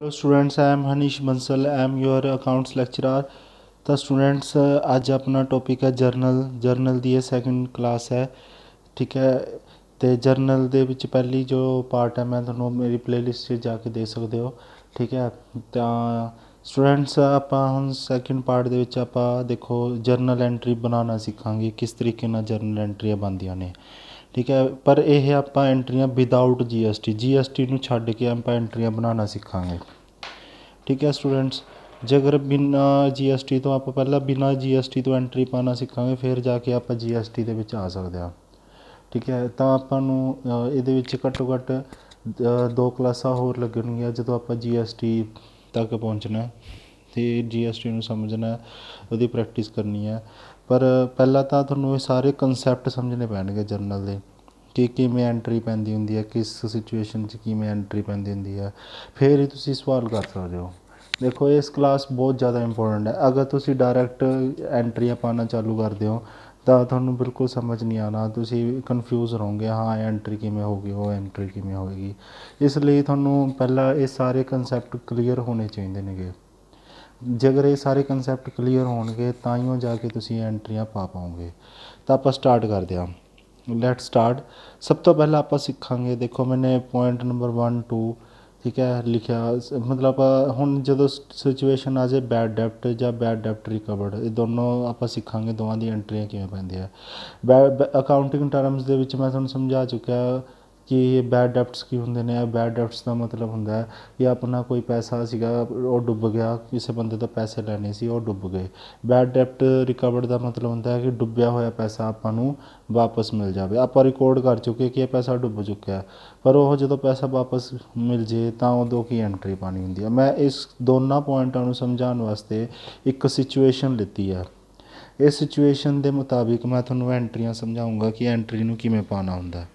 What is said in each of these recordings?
Hello students, I am Hanish Bansal. I am your accounts lecturer. ਤਾਂ students ਅੱਜ ਆਪਣਾ topic ਹੈ general ਦੀ ਇਹ ਸੈਕਿੰਡ ਕਲਾਸ ਹੈ। ਠੀਕ ਹੈ, ਅਤੇ ਜਰਨਲ ਦੇ ਵਿੱਚ ਪਹਿਲੀ ਜੋ ਪਾਰਟ ਹੈ ਮੈਂ ਤੁਹਾਨੂੰ ਮੇਰੀ ਪਲੇਲਿਸਟ 'ਚ ਜਾ ਕੇ ਦੇ ਸਕਦੇ ਹੋ। ਠੀਕ ਹੈ, ਤਾਂ ਸਟੂਡੈਂਟਸ ਆਪਾਂ ਹੁਣ ਸੈਕਿੰਡ ਪਾਰਟ ਦੇ ਵਿੱਚ ਆਪਾਂ ਦੇਖੋ ਜਰਨਲ ਐਂਟਰੀ ਬਣਾਉਣਾ ਸਿੱਖਾਂਗੇ, ਕਿਸ ਤਰੀਕੇ ਨਾਲ ਜਰਨਲ ਐਂਟਰੀਆਂ ਬਣਦੀਆਂ ਨੇ। ਠੀਕ ਹੈ, ਪਰ ਇਹ ਆਪਾਂ ਐਂਟਰੀਆਂ ਵਿਦਾਊਟ ਜੀ ਐਸ ਟੀ ਨੂੰ ਛੱਡ ਕੇ ਆਪਾਂ ਐਂਟਰੀਆਂ ਬਣਾਉਣਾ ਸਿੱਖਾਂਗੇ। ਠੀਕ ਹੈ ਸਟੂਡੈਂਟਸ, ਜੇ ਅਗਰ ਬਿਨਾਂ ਜੀ.ਐਸ.ਟੀ ਤੋਂ ਆਪਾਂ ਪਹਿਲਾਂ ਬਿਨਾਂ ਜੀ.ਐਸ.ਟੀ ਤੋਂ ਐਂਟਰੀ ਪਾਉਣਾ ਸਿੱਖਾਂਗੇ, ਫਿਰ ਜਾ ਕੇ ਆਪਾਂ ਜੀ.ਐਸ.ਟੀ ਦੇ ਵਿੱਚ ਆ ਸਕਦੇ ਹਾਂ। ਠੀਕ ਹੈ, ਤਾਂ ਆਪਾਂ ਨੂੰ ਇਹਦੇ ਵਿੱਚ ਘੱਟੋ ਘੱਟ 2 ਕਲਾਸਾਂ ਹੋਰ ਲੱਗਣਗੀਆਂ ਜਦੋਂ ਆਪਾਂ ਜੀ.ਐਸ.ਟੀ ਤੱਕ ਪਹੁੰਚਣਾ ਅਤੇ ਜੀ.ਐਸ.ਟੀ ਨੂੰ ਸਮਝਣਾ, ਉਹਦੀ ਪ੍ਰੈਕਟਿਸ ਕਰਨੀ ਹੈ। ਪਰ ਪਹਿਲਾਂ ਤਾਂ ਤੁਹਾਨੂੰ ਇਹ ਸਾਰੇ ਕੰਸੈਪਟ ਸਮਝਣੇ ਪੈਣਗੇ ਜਰਨਲ ਦੇ, ਕਿ ਕਿਵੇਂ ਐਂਟਰੀ ਪੈਂਦੀ ਹੁੰਦੀ ਹੈ, ਕਿਸ ਸਿਚੁਏਸ਼ਨ 'ਚ ਕਿਵੇਂ ਐਂਟਰੀ ਪੈਂਦੀ ਹੁੰਦੀ ਹੈ, ਫਿਰ ਹੀ ਤੁਸੀਂ ਸਵਾਲ ਕਰ ਸਕਦੇ ਹੋ। ਦੇਖੋ ਇਸ ਕਲਾਸ ਬਹੁਤ ਜ਼ਿਆਦਾ ਇੰਪੋਰਟੈਂਟ ਹੈ। ਅਗਰ ਤੁਸੀਂ ਡਾਇਰੈਕਟ ਐਂਟਰੀਆਂ ਪਾਉਣਾ ਚਾਲੂ ਕਰਦੇ ਹੋ ਤਾਂ ਤੁਹਾਨੂੰ ਬਿਲਕੁਲ ਸਮਝ ਨਹੀਂ ਆਉਣਾ, ਤੁਸੀਂ ਕਨਫਿਊਜ਼ ਰਹੋਗੇ, ਹਾਂ ਐਂਟਰੀ ਕਿਵੇਂ ਹੋਊਗੀ, ਉਹ ਐਂਟਰੀ ਕਿਵੇਂ ਹੋਏਗੀ। ਇਸ ਲਈ ਤੁਹਾਨੂੰ ਪਹਿਲਾਂ ਇਹ ਸਾਰੇ ਕੰਸੈਪਟ ਕਲੀਅਰ ਹੋਣੇ ਚਾਹੀਦੇ ਨੇਗੇ। ਜੇਕਰ ਇਹ ਸਾਰੇ ਕੰਸੈਪਟ ਕਲੀਅਰ ਹੋਣਗੇ ਤਾਂ ਹੀ ਜਾ ਕੇ ਤੁਸੀਂ ਐਂਟਰੀਆਂ ਪਾ ਪਾਓਗੇ। ਤਾਂ ਆਪਾਂ ਸਟਾਰਟ ਕਰਦੇ ਹਾਂ। Let start. ਸਭ ਤੋਂ ਪਹਿਲਾਂ ਆਪਾਂ ਸਿੱਖਾਂਗੇ, ਦੇਖੋ ਮੈਨੇ ਪੁਆਇੰਟ ਨੰਬਰ 1 2 ਠੀਕ ਹੈ ਲਿਖਿਆ, ਮਤਲਬ ਹੁਣ ਜਦੋਂ ਸਿਚੁਏਸ਼ਨ ਆ ਜਾਏ ਬੈਡ ਡੈਪਟ ਜਾਂ ਬੈਡ ਡੈਪਟ ਰਿਕਵਰਡ, ਇਹ ਦੋਨੋਂ ਆਪਾਂ ਸਿੱਖਾਂਗੇ, ਦੋਵਾਂ ਦੀਆਂ ਐਂਟਰੀਆਂ ਕਿਵੇਂ ਪੈਂਦੀਆਂ। ਅਕਾਊਂਟਿੰਗ ਟਰਮਸ ਦੇ ਵਿੱਚ ਮੈਂ ਤੁਹਾਨੂੰ ਸਮਝਾ ਚੁੱਕਿਆ ਕਿ ਬੈਡ ਡੈਪਟਸ ਕੀ ਹੁੰਦੇ ਨੇ। ਬੈਡ ਡੈਪਟਸ ਦਾ ਮਤਲਬ ਹੁੰਦਾ ਹੈ ਕਿ ਆਪਣਾ ਕੋਈ ਪੈਸਾ ਸੀਗਾ ਉਹ ਡੁੱਬ ਗਿਆ, ਕਿਸੇ ਬੰਦੇ ਤੋਂ ਪੈਸੇ ਲੈਣੇ ਸੀ ਉਹ ਡੁੱਬ ਗਏ। ਬੈਡ ਡੈਪਟ ਰਿਕਵਰਡ ਦਾ ਮਤਲਬ ਹੁੰਦਾ ਹੈ ਕਿ ਡੁੱਬਿਆ ਹੋਇਆ ਪੈਸਾ ਆਪਾਂ ਨੂੰ ਵਾਪਸ ਮਿਲ ਜਾਵੇ। ਆਪਾਂ ਰਿਕਾਰਡ ਕਰ ਚੁੱਕੇ ਕਿ ਇਹ ਪੈਸਾ ਡੁੱਬ ਚੁੱਕਿਆ, ਪਰ ਉਹ ਜਦੋਂ ਪੈਸਾ ਵਾਪਸ ਮਿਲ ਜੇ ਤਾਂ ਉਦੋਂ ਕੀ ਐਂਟਰੀ ਪਾਉਣੀ ਹੁੰਦੀ ਹੈ। ਮੈਂ ਇਸ ਦੋਨਾਂ ਪੁਆਇੰਟਾਂ ਨੂੰ ਸਮਝਾਉਣ ਵਾਸਤੇ ਇੱਕ ਸਿਚੁਏਸ਼ਨ ਲਿੱਤੀ ਹੈ। ਇਸ ਸਿਚੁਏਸ਼ਨ ਦੇ ਮੁਤਾਬਿਕ ਮੈਂ ਤੁਹਾਨੂੰ ਐਂਟਰੀਆਂ ਸਮਝਾਊਂਗਾ ਕਿ ਐਂਟਰੀ ਨੂੰ ਕਿਵੇਂ ਪਾਉਣਾ ਹੁੰਦਾ।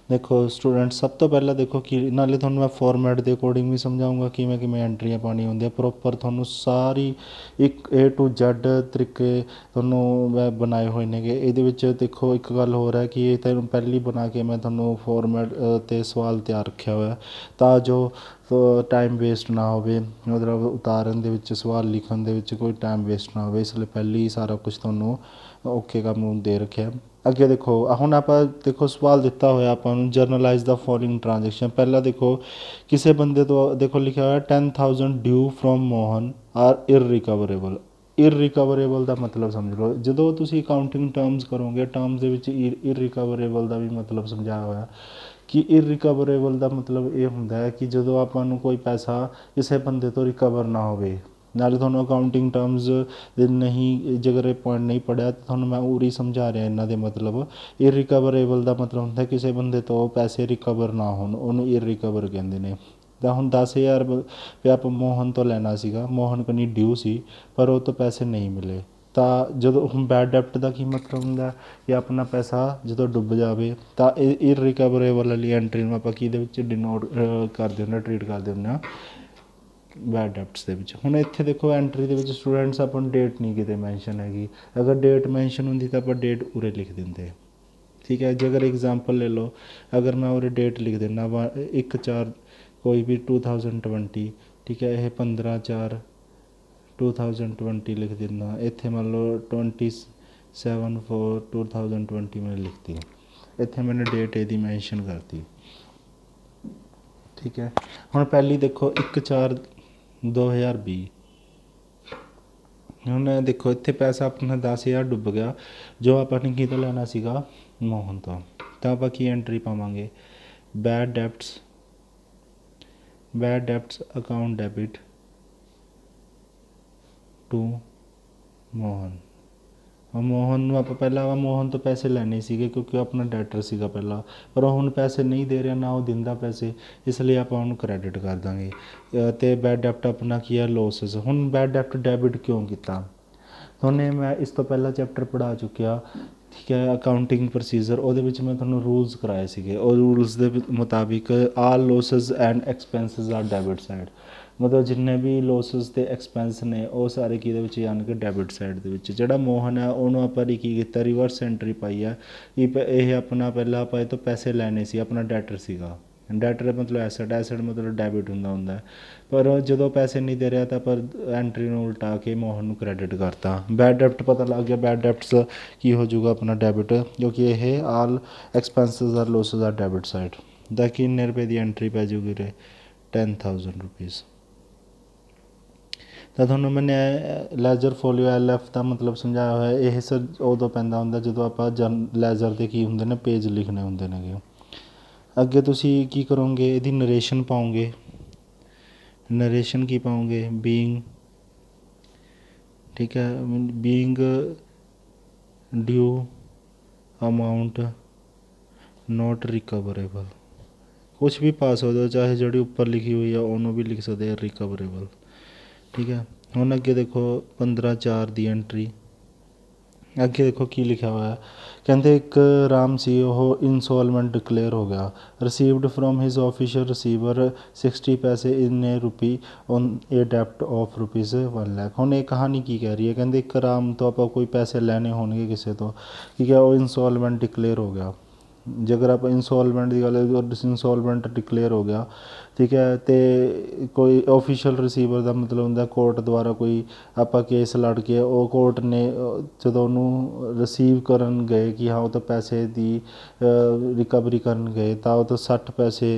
ਦੇਖੋ ਸਟੂਡੈਂਟ, ਸਭ ਤੋਂ ਪਹਿਲਾਂ ਦੇਖੋ ਕਿ ਨਾਲੇ ਤੁਹਾਨੂੰ ਮੈਂ ਫੋਰਮੈਟ ਦੇ ਅਕੋਰਡਿੰਗ ਵੀ ਸਮਝਾਊਂਗਾ ਕਿਵੇਂ ਕਿਵੇਂ ਐਂਟਰੀਆਂ ਪਾਉਣੀਆਂ ਹੁੰਦੀਆਂ। ਪ੍ਰੋਪਰ ਤੁਹਾਨੂੰ ਸਾਰੀ ਇੱਕ A to Z ਤਰੀਕੇ ਤੁਹਾਨੂੰ ਮੈਂ ਬਣਾਏ ਹੋਏ ਨੇਗੇ। ਇਹਦੇ ਵਿੱਚ ਦੇਖੋ ਇੱਕ ਗੱਲ ਹੋਰ ਹੈ ਕਿ ਇਹ ਤੁਹਾਨੂੰ ਪਹਿਲੀ ਬਣਾ ਕੇ ਮੈਂ ਤੁਹਾਨੂੰ ਫੋਰਮੈਟ 'ਤੇ ਸਵਾਲ ਤਿਆਰ ਰੱਖਿਆ ਹੋਇਆ, ਤਾਂ ਜੋ ਟਾਈਮ ਵੇਸਟ ਨਾ ਹੋਵੇ, ਮਤਲਬ ਉਤਾਰਨ ਦੇ ਵਿੱਚ ਸਵਾਲ ਲਿਖਣ ਦੇ ਵਿੱਚ ਕੋਈ ਟਾਈਮ ਵੇਸਟ ਨਾ ਹੋਵੇ। ਇਸ ਲਈ ਪਹਿਲੀ ਸਾਰਾ ਕੁਛ ਤੁਹਾਨੂੰ ਓਕੇ ਕੰਮ ਦੇ ਰੱਖਿਆ। ਅੱਗੇ ਦੇਖੋ ਹੁਣ ਆਪਾਂ ਦੇਖੋ ਸਵਾਲ ਦਿੱਤਾ ਹੋਇਆ ਆਪਾਂ ਨੂੰ, ਜਰਨਲਾਈਜ਼ ਦਾ ਫੋਲੋਇੰਗ ਟ੍ਰਾਂਜੈਕਸ਼ਨ। ਪਹਿਲਾਂ ਦੇਖੋ ਕਿਸੇ ਬੰਦੇ ਤੋਂ ਦੇਖੋ ਲਿਖਿਆ ਹੋਇਆ 10,000 ਡਿਊ ਫਰੋਮ ਮੋਹਨ ਆਰ ਇਰਰਿਕਵਰੇਬਲ। ਇਰਰਿਕਵਰੇਬਲ ਦਾ ਮਤਲਬ ਸਮਝ ਲਓ। ਜਦੋਂ ਤੁਸੀਂ ਅਕਾਊਂਟਿੰਗ ਟਰਮਸ ਕਰੋਗੇ, ਟਰਮਸ ਦੇ ਵਿੱਚ ਇਰਰਿਕਵਰੇਬਲ ਦਾ ਵੀ ਮਤਲਬ ਸਮਝਾਇਆ ਹੋਇਆ ਕਿ ਇਰਰਿਕਵਰੇਬਲ ਦਾ ਮਤਲਬ ਇਹ ਹੁੰਦਾ ਹੈ ਕਿ ਜਦੋਂ ਆਪਾਂ ਨੂੰ ਕੋਈ ਪੈਸਾ ਕਿਸੇ ਬੰਦੇ ਤੋਂ ਰਿਕਵਰ ਨਾ ਹੋਵੇ। ਨਾਲੇ ਤੁਹਾਨੂੰ ਅਕਾਊਂਟਿੰਗ ਟਰਮਸ ਦੇ ਨਹੀਂ, ਜੇਕਰ ਇਹ ਪੁਆਇੰਟ ਨਹੀਂ ਪੜ੍ਹਿਆ ਤਾਂ ਤੁਹਾਨੂੰ ਮੈਂ ਉਰੀ ਸਮਝਾ ਰਿਹਾ ਇਹਨਾਂ ਦੇ ਮਤਲਬ। ਇਰਰਿਕਵਰੇਬਲ ਦਾ ਮਤਲਬ ਹੁੰਦਾ ਕਿਸੇ ਬੰਦੇ ਤੋਂ ਪੈਸੇ ਰਿਕਵਰ ਨਾ ਹੋਣ, ਉਹਨੂੰ ਇਰਰਿਕਵਰ ਕਹਿੰਦੇ ਨੇ। ਤਾਂ ਹੁਣ 10,000 ਰੁਪਇਆ ਆਪਾਂ ਮੋਹਨ ਤੋਂ ਲੈਣਾ ਸੀਗਾ, ਮੋਹਨ ਕਨੀ ਡਿਊ ਸੀ ਪਰ ਉਹ ਤੋਂ ਪੈਸੇ ਨਹੀਂ ਮਿਲੇ। ਤਾਂ ਜਦੋਂ ਹੁਣ ਬੈਡ ਡੈਪਟ ਦਾ ਕੀ ਮਤਲਬ ਹੁੰਦਾ ਕਿ ਆਪਣਾ ਪੈਸਾ ਜਦੋਂ ਡੁੱਬ ਜਾਵੇ, ਤਾਂ ਇਹ ਇਰਰਿਕਵਰੇਬਲ ਵਾਲੀ ਐਂਟਰੀ ਨੂੰ ਆਪਾਂ ਕਿਹਦੇ ਵਿੱਚ ਡਿਨੋਟ ਕਰਦੇ ਹੁੰਦੇ, ਟਰੀਟ ਕਰਦੇ ਹੁੰਦੇ ਹਾਂ, ਬੈਡ ਡੈਪਟਸ ਦੇ ਵਿੱਚ। ਹੁਣ ਇੱਥੇ ਦੇਖੋ ਐਂਟਰੀ ਦੇ ਵਿੱਚ ਸਟੂਡੈਂਟਸ ਆਪਾਂ ਨੂੰ ਡੇਟ ਨਹੀਂ ਕਿਤੇ ਮੈਂਸ਼ਨ ਹੈਗੀ। ਅਗਰ ਡੇਟ ਮੈਂਸ਼ਨ ਹੁੰਦੀ ਤਾਂ ਆਪਾਂ ਡੇਟ ਉਰੇ ਲਿਖ ਦਿੰਦੇ। ਠੀਕ ਹੈ, ਜੇਕਰ ਐਗਜ਼ਾਮਪਲ ਲੈ ਲਓ, ਅਗਰ ਮੈਂ ਉਰੇ ਡੇਟ ਲਿਖ ਦਿੰਦਾ 1/4 ਕੋਈ ਵੀ 2020, ਠੀਕ ਹੈ, ਇਹ 15/4/2020 ਲਿਖ ਦਿੰਦਾ। ਇੱਥੇ ਮੰਨ ਲਓ 27/4/2020 ਮੈਂ ਲਿਖਤੀ, ਇੱਥੇ ਮੈंने ਡੇਟ ਇਹਦੀ ਮੈਂਸ਼ਨ ਕਰਤੀ। ਠੀਕ ਹੈ, ਹੁਣ ਪਹਿਲੀ ਦੇਖੋ 1/4/2020। ਹੁਣ ਦੇਖੋ ਇੱਥੇ ਪੈਸਾ ਆਪਣਾ 10,000 ਡੁੱਬ ਗਿਆ, ਜੋ ਆਪਾਂ ਨੇ ਕਿਤੋਂ ਲੈਣਾ ਸੀਗਾ, ਮੋਹਨ ਤੋਂ। ਤਾਂ ਆਪਾਂ ਕੀ ਐਂਟਰੀ ਪਾਵਾਂਗੇ, bad debts account debit to Mohan. Mohan ਨੂੰ ਆਪਾਂ ਪਹਿਲਾਂ ਮੋਹਨ ਤੋਂ ਪੈਸੇ ਲੈਣੇ ਸੀਗੇ ਕਿਉਂਕਿ ਉਹ ਆਪਣਾ ਡੈਟਰ ਸੀਗਾ ਪਹਿਲਾਂ, ਪਰ ਉਹ ਹੁਣ ਪੈਸੇ ਨਹੀਂ ਦੇ ਰਿਹਾ, ਨਾ ਉਹ ਦਿੰਦਾ ਪੈਸੇ, ਇਸ ਲਈ ਆਪਾਂ ਉਹਨੂੰ ਕ੍ਰੈਡਿਟ ਕਰ ਦਾਂਗੇ। ਅਤੇ ਬੈਡ ਡੈਪਟ ਆਪਣਾ ਕੀ ਹੈ, ਲੋਸਿਸ। ਹੁਣ ਬੈਡ ਡੈਪਟ ਡੈਬਿਟ ਕਿਉਂ ਕੀਤਾ, ਤੁਹਾਨੂੰ ਮੈਂ ਇਸ ਤੋਂ ਪਹਿਲਾਂ ਚੈਪਟਰ ਪੜ੍ਹਾ ਚੁੱਕਿਆ। ਠੀਕ ਹੈ, ਅਕਾਊਂਟਿੰਗ ਪ੍ਰੋਸੀਜਰ, ਉਹਦੇ ਵਿੱਚ ਮੈਂ ਤੁਹਾਨੂੰ ਰੂਲਸ ਕਰਾਏ ਸੀਗੇ। ਉਹ ਰੂਲਸ ਦੇ ਮੁਤਾਬਿਕ all losses and expenses are debit side, ਮਤਲਬ ਜਿੰਨੇ ਵੀ ਲੋਸਿਸ ਅਤੇ ਐਕਸਪੈਂਸ ਨੇ ਉਹ ਸਾਰੇ ਕਿਹਦੇ ਵਿੱਚ ਜਾਣਗੇ, ਡੈਬਿਟ ਸਾਈਡ ਦੇ ਵਿੱਚ। ਜਿਹੜਾ ਮੋਹਨ ਹੈ ਉਹਨੂੰ ਆਪਾਂ ਨੇ ਕੀ ਕੀਤਾ, ਰਿਵਰਸ ਐਂਟਰੀ ਪਾਈ ਹੈ। ਇਹ ਆਪਣਾ ਪਹਿਲਾਂ ਆਪਾਂ ਇਹ ਤੋਂ ਪੈਸੇ ਲੈਣੇ ਸੀ, ਆਪਣਾ ਡੈਟਰ ਸੀਗਾ। ਡੈਟਰ ਮਤਲਬ ਐਸਟ ਮਤਲਬ ਡੈਬਿਟ ਹੁੰਦਾ ਪਰ ਜਦੋਂ ਪੈਸੇ ਨਹੀਂ ਦੇ ਰਿਹਾ ਤਾਂ ਪਰ ਐਂਟਰੀ ਨੂੰ ਉਲਟਾ ਕੇ ਮੋਹਨ ਨੂੰ ਕ੍ਰੈਡਿਟ ਕਰਤਾ। ਬੈਡ ਡੈਪਟ ਪਤਾ ਲੱਗ ਗਿਆ, ਬੈਡ ਡੈਪਟਸ ਕੀ ਹੋ ਜਾਊਗਾ ਆਪਣਾ ਡੈਬਿਟ, ਕਿਉਂਕਿ ਇਹ all expenses are losses are debit side ਦਾ। ਕਿੰਨੇ ਰੁਪਏ ਦੀ ਐਂਟਰੀ ਪੈ ਜਾਊਗੀ ਰੇ 10,000 ਰੁਪੀਜ਼। ਤਾਂ ਤੁਹਾਨੂੰ ਮੈਨੇ ਲੈਜਰ ਫੋਲੀਓ LF ਦਾ ਮਤਲਬ ਸਮਝਾਇਆ ਹੋਇਆ। ਇਹ ਸਰ ਉਦੋਂ ਪੈਂਦਾ ਹੁੰਦਾ ਜਦੋਂ ਆਪਾਂ ਲੈਜਰ ਦੇ ਕੀ ਹੁੰਦੇ ਨੇ ਪੇਜ ਲਿਖਣੇ ਹੁੰਦੇ ਨੇਗੇ। ਅੱਗੇ ਤੁਸੀਂ ਕੀ ਕਰੋਗੇ, ਇਹਦੀ ਨਰੇਸ਼ਨ ਪਾਓਗੇ। ਨਰੇਸ਼ਨ ਕੀ ਪਾਓਗੇ, ਬੀਇੰਗ, ਠੀਕ ਹੈ, ਬੀਇੰਗ ਡਿਊ ਅਮਾਊਂਟ ਨੋਟ ਰਿਕਵਰੇਬਲ, ਕੁਛ ਵੀ ਪਾ ਸਕਦੇ ਹੋ, ਚਾਹੇ ਜਿਹੜੀ ਉੱਪਰ ਲਿਖੀ ਹੋਈ ਆ ਉਹਨੂੰ ਵੀ ਲਿਖ ਸਕਦੇ ਆ ਰਿਕਵਰੇਬਲ, ਠੀਕ ਹੈ। ਹੁਣ ਅੱਗੇ ਦੇਖੋ 15/4 ਦੀ ਐਂਟਰੀ, ਅੱਗੇ ਦੇਖੋ ਕੀ ਲਿਖਿਆ ਹੋਇਆ। ਕਹਿੰਦੇ ਇੱਕ ਰਾਮ ਸੀ, ਉਹ ਇਨਸੋਲਮੈਂਟ ਡਿਕਲੇਅਰ ਹੋ ਗਿਆ। Received from his official receiver 60 ਪੈਸੇ in a rupee on a ਡੈਪਟ ਆਫ ਰੁਪੀਜ਼ 1 ਲੱਖ। ਹੁਣ ਇਹ ਕਹਾਣੀ ਕੀ ਕਹਿ ਰਹੀ ਹੈ, ਕਹਿੰਦੇ ਇੱਕ ਰਾਮ ਤੋਂ ਆਪਾਂ ਕੋਈ ਪੈਸੇ ਲੈਣੇ ਹੋਣਗੇ ਕਿਸੇ ਤੋਂ, ਠੀਕ ਹੈ, ਉਹ ਇਨਸੋਲਮੈਂਟ ਡਿਕਲੇਅਰ ਹੋ ਗਿਆ। ਜੇਕਰ ਆਪਾਂ ਇੰਸਟਾਲਮੈਂਟ ਦੀ ਗੱਲ ਇੰਸਟਾਲਮੈਂਟ ਡਿਕਲੇਅਰ ਹੋ ਗਿਆ, ਠੀਕ ਹੈ, ਅਤੇ ਕੋਈ ਆਫੀਸ਼ੀਅਲ ਰਿਸੀਵਰ ਦਾ ਮਤਲਬ ਹੁੰਦਾ ਕੋਰਟ ਦੁਆਰਾ ਕੋਈ ਆਪਾਂ ਕੇਸ ਲੜ ਕੇ ਉਹ ਕੋਰਟ ਨੇ ਜਦੋਂ ਉਹਨੂੰ ਰਿਸੀਵ ਕਰਨ ਗਏ ਕਿ ਹਾਂ ਉਹ ਤੋਂ ਪੈਸੇ ਦੀ ਰਿਕਵਰੀ ਕਰਨ ਗਏ ਤਾਂ ਉਹ ਤੋਂ 60 ਪੈਸੇ